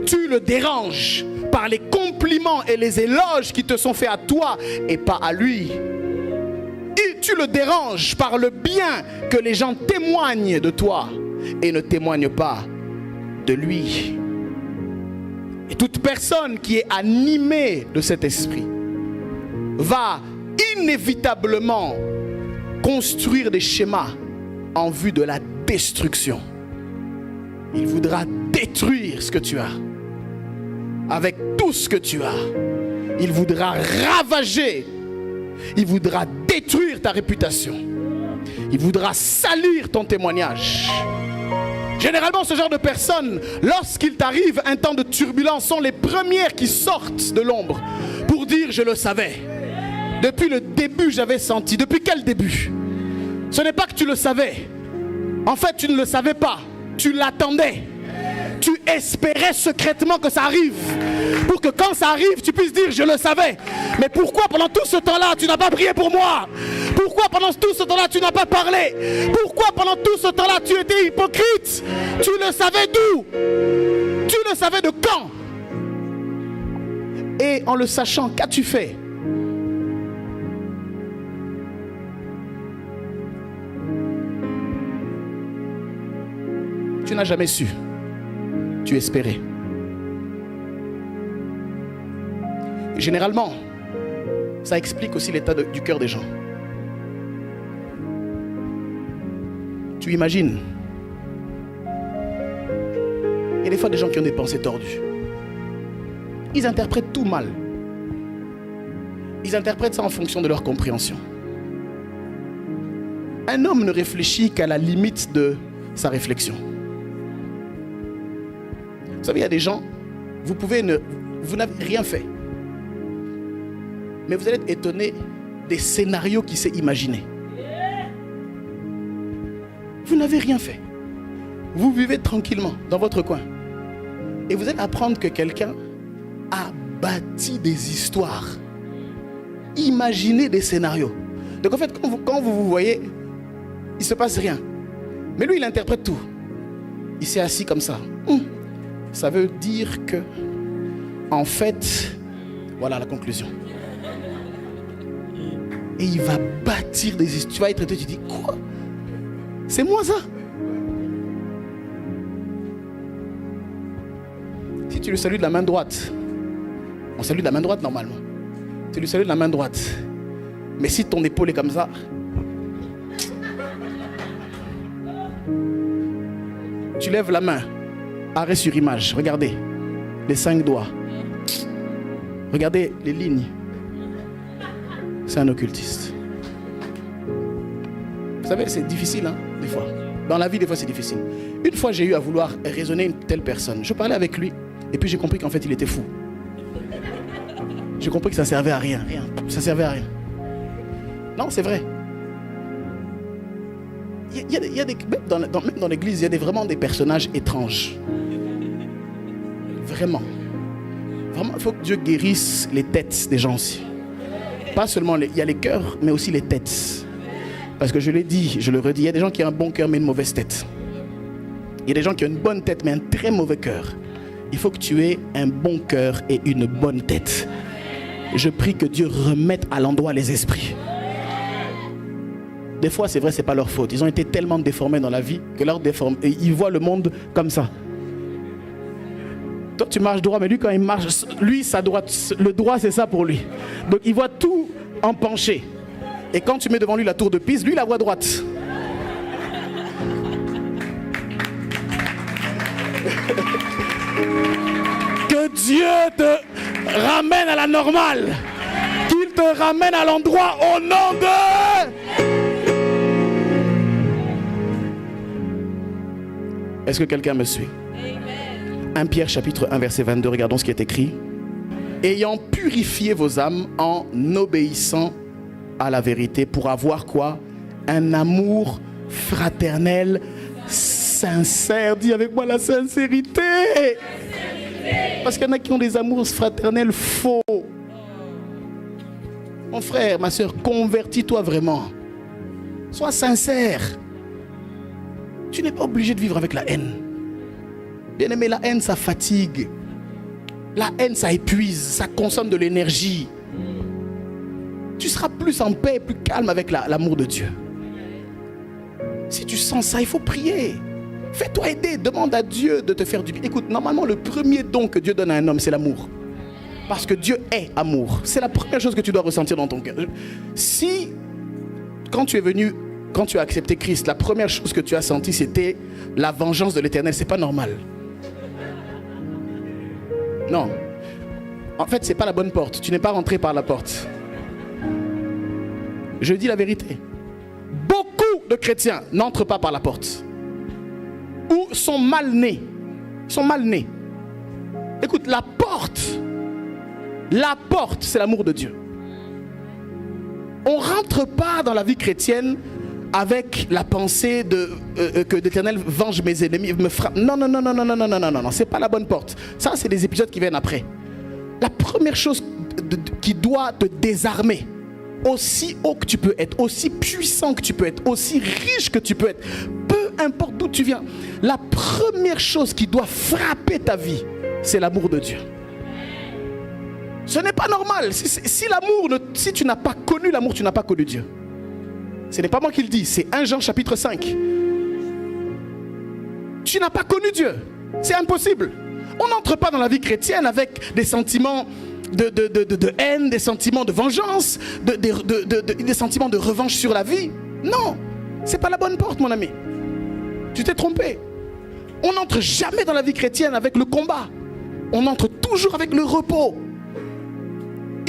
Tu le déranges par les compliments et les éloges qui te sont faits à toi et pas à lui. Et tu le déranges par le bien que les gens témoignent de toi et ne témoignent pas de lui. Et toute personne qui est animée de cet esprit va inévitablement construire des schémas en vue de la destruction. Il voudra détruire ce que tu as. Avec tout ce que tu as, il voudra ravager. Il voudra détruire ta réputation. Il voudra salir ton témoignage. Généralement, ce genre de personnes, lorsqu'il t'arrive un temps de turbulence, sont les premières qui sortent de l'ombre pour dire « je le savais ». Depuis le début, j'avais senti. Depuis quel début? Ce n'est pas que tu le savais. En fait, tu ne le savais pas. Tu l'attendais. Tu espérais secrètement que ça arrive. Pour que quand ça arrive, tu puisses dire « je le savais ». Mais pourquoi pendant tout ce temps-là, tu n'as pas prié pour moi? Pourquoi pendant tout ce temps-là, tu n'as pas parlé? Pourquoi pendant tout ce temps-là, tu étais hypocrite? Tu le savais d'où? Tu le savais de quand? Et en le sachant, qu'as-tu fait? Tu n'as jamais su. Tu espérais. Et généralement, ça explique aussi l'état du cœur des gens. Tu imagines. Il y a des fois des gens qui ont des pensées tordues. Ils interprètent tout mal. Ils interprètent ça en fonction de leur compréhension. Un homme ne réfléchit qu'à la limite de sa réflexion. Vous savez, il y a des gens, vous n'avez rien fait. Mais vous allez être étonné des scénarios qu'il s'est imaginés. Vous n'avez rien fait. Vous vivez tranquillement dans votre coin. Et vous allez apprendre que quelqu'un a bâti des histoires. Imaginez des scénarios. Donc en fait, quand vous voyez, il ne se passe rien. Mais lui, il interprète tout. Il s'est assis comme ça. Ça veut dire que, en fait, voilà la conclusion. Et il va bâtir des histoires. Tu vas être traité, tu dis, quoi? C'est moi ça? Si tu le salues de la main droite, on salue de la main droite normalement. Tu le salues de la main droite. Mais si ton épaule est comme ça, tu lèves la main. Arrêt sur image, regardez les 5 doigts. Regardez les lignes. C'est un occultiste. Vous savez, c'est difficile, hein, des fois. Dans la vie, des fois, c'est difficile. Une fois, j'ai eu à vouloir raisonner une telle personne. Je parlais avec lui, et puis j'ai compris qu'en fait, il était fou. J'ai compris que ça servait à rien, rien. Ça servait à rien. Non, c'est vrai. Il y a des, même dans l'église, il y a vraiment des personnages étranges. Vraiment. Vraiment, il faut que Dieu guérisse les têtes des gens aussi. Pas seulement, il y a les cœurs, mais aussi les têtes. Parce que je l'ai dit, je le redis, il y a des gens qui ont un bon cœur, mais une mauvaise tête. Il y a des gens qui ont une bonne tête, mais un très mauvais cœur. Il faut que tu aies un bon cœur et une bonne tête. Je prie que Dieu remette à l'endroit les esprits. Des fois, c'est vrai, c'est pas leur faute. Ils ont été tellement déformés dans la vie que ils voient le monde comme ça. Toi, tu marches droit, mais lui, quand il marche, lui, sa droite, le droit, c'est ça pour lui. Donc, il voit tout en penché. Et quand tu mets devant lui la tour de Pise, lui, la voie droite. Dieu te ramène à la normale. Qu'il te ramène à l'endroit au nom de... Est-ce que quelqu'un me suit? 1 Pierre chapitre 1 verset 22, regardons ce qui est écrit. Ayant purifié vos âmes en obéissant à la vérité pour avoir quoi? Un amour fraternel sincère. Dis avec moi la sincérité. Parce qu'il y en a qui ont des amours fraternels faux. Mon frère, ma soeur, convertis-toi vraiment. Sois sincère. Tu n'es pas obligé de vivre avec la haine. Bien-aimé, la haine, ça fatigue. La haine, ça épuise, ça consomme de l'énergie. Tu seras plus en paix, plus calme avec l'amour de Dieu. Si tu sens ça, il faut prier. Fais-toi aider, demande à Dieu de te faire du bien. Écoute, normalement, le premier don que Dieu donne à un homme, c'est l'amour. Parce que Dieu est amour. C'est la première chose que tu dois ressentir dans ton cœur. Si, quand tu es venu, quand tu as accepté Christ, la première chose que tu as senti, c'était la vengeance de l'Éternel, c'est pas normal. Non. En fait, c'est pas la bonne porte. Tu n'es pas rentré par la porte. Je dis la vérité. Beaucoup de chrétiens n'entrent pas par la porte. Ou sont mal nés. Ils sont mal nés. Écoute, la porte, c'est l'amour de Dieu. On ne rentre pas dans la vie chrétienne avec la pensée que l'Éternel venge mes ennemis, me frappe. Non, c'est pas la bonne porte. Ça, c'est des épisodes qui viennent après. La première chose qui doit te désarmer, aussi haut que tu peux être, aussi puissant que tu peux être, aussi riche que tu peux être, peu importe d'où tu viens, la première chose qui doit frapper ta vie, c'est l'amour de Dieu. Ce n'est pas normal. Si tu n'as pas connu l'amour, tu n'as pas connu Dieu. Ce n'est pas moi qui le dis, c'est 1 Jean chapitre 5. Tu n'as pas connu Dieu. C'est impossible. On n'entre pas dans la vie chrétienne avec des sentiments de haine, des sentiments de vengeance, des sentiments de revanche sur la vie. Non, c'est pas la bonne porte, mon ami. Tu t'es trompé. On n'entre jamais dans la vie chrétienne avec le combat. On entre toujours avec le repos.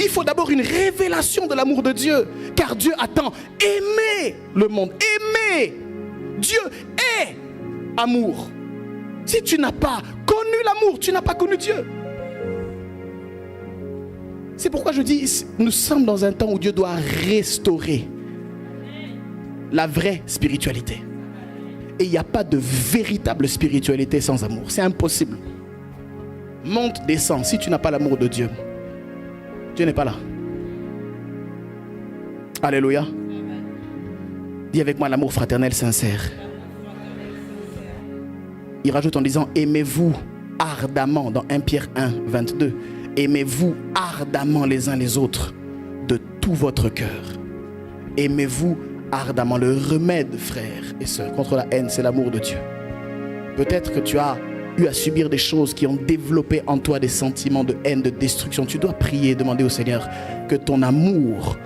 Il faut d'abord une révélation de l'amour de Dieu. Car Dieu a tant aimé le monde. Aimé. Dieu est amour. Si tu n'as pas connu l'amour, tu n'as pas connu Dieu. C'est pourquoi je dis, nous sommes dans un temps où Dieu doit restaurer la vraie spiritualité. Et il n'y a pas de véritable spiritualité sans amour. C'est impossible. Monte, descend. Si tu n'as pas l'amour de Dieu, Dieu n'est pas là. Alléluia. Dis avec moi l'amour fraternel sincère. Il rajoute en disant aimez-vous ardemment dans 1 Pierre 1, 22. Aimez-vous ardemment les uns les autres de tout votre cœur. Aimez-vous ardemment. Le remède, frères et sœurs, contre la haine, c'est l'amour de Dieu. Peut-être que tu as eu à subir des choses qui ont développé en toi des sentiments de haine, de destruction. Tu dois prier, demander au Seigneur que ton amour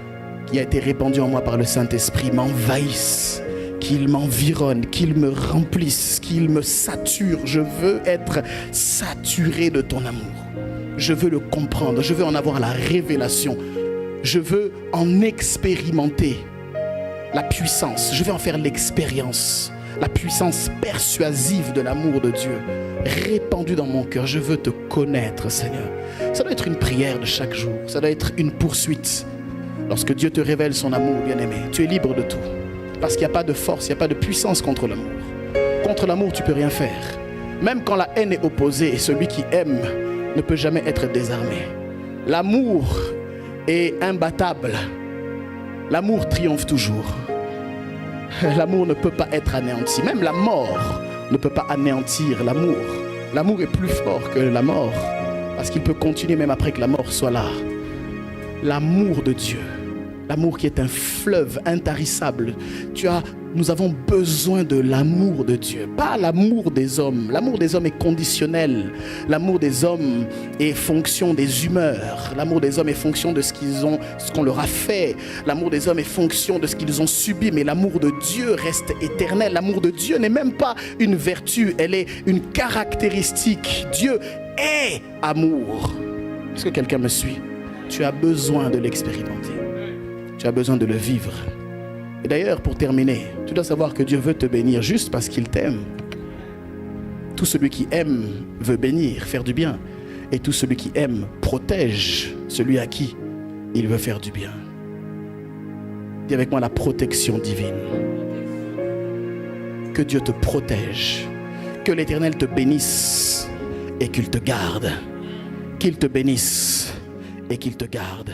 qui a été répandu en moi par le Saint-Esprit m'envahisse, qu'il m'environne, qu'il me remplisse, qu'il me sature. Je veux être saturé de ton amour. Je veux le comprendre, je veux en avoir la révélation. Je veux en expérimenter la puissance. Je veux en faire l'expérience. La puissance persuasive de l'amour de Dieu répandue dans mon cœur. Je veux te connaître, Seigneur. Ça doit être une prière de chaque jour. Ça doit être une poursuite. Lorsque Dieu te révèle son amour, bien-aimé, tu es libre de tout. Parce qu'il n'y a pas de force, il n'y a pas de puissance contre l'amour. Contre l'amour, tu ne peux rien faire. Même quand la haine est opposée, et celui qui aime ne peut jamais être désarmé. L'amour est imbattable. L'amour triomphe toujours. L'amour ne peut pas être anéanti. Même la mort ne peut pas anéantir l'amour. L'amour est plus fort que la mort. Parce qu'il peut continuer même après que la mort soit là. L'amour de Dieu. L'amour qui est un fleuve intarissable. Nous avons besoin de l'amour de Dieu. Pas l'amour des hommes. L'amour des hommes est conditionnel. L'amour des hommes est fonction des humeurs. L'amour des hommes est fonction de ce qu'on leur a fait. L'amour des hommes est fonction de ce qu'ils ont subi. Mais l'amour de Dieu reste éternel. L'amour de Dieu n'est même pas une vertu. Elle est une caractéristique. Dieu est amour. Est-ce que quelqu'un me suit? Tu as besoin de l'expérimenter. Tu as besoin de le vivre. Et d'ailleurs, pour terminer, tu dois savoir que Dieu veut te bénir juste parce qu'il t'aime. Tout celui qui aime veut bénir, faire du bien. Et tout celui qui aime protège celui à qui il veut faire du bien. Dis avec moi la protection divine. Que Dieu te protège. Que l'Éternel te bénisse et qu'il te garde. Qu'il te bénisse et qu'il te garde.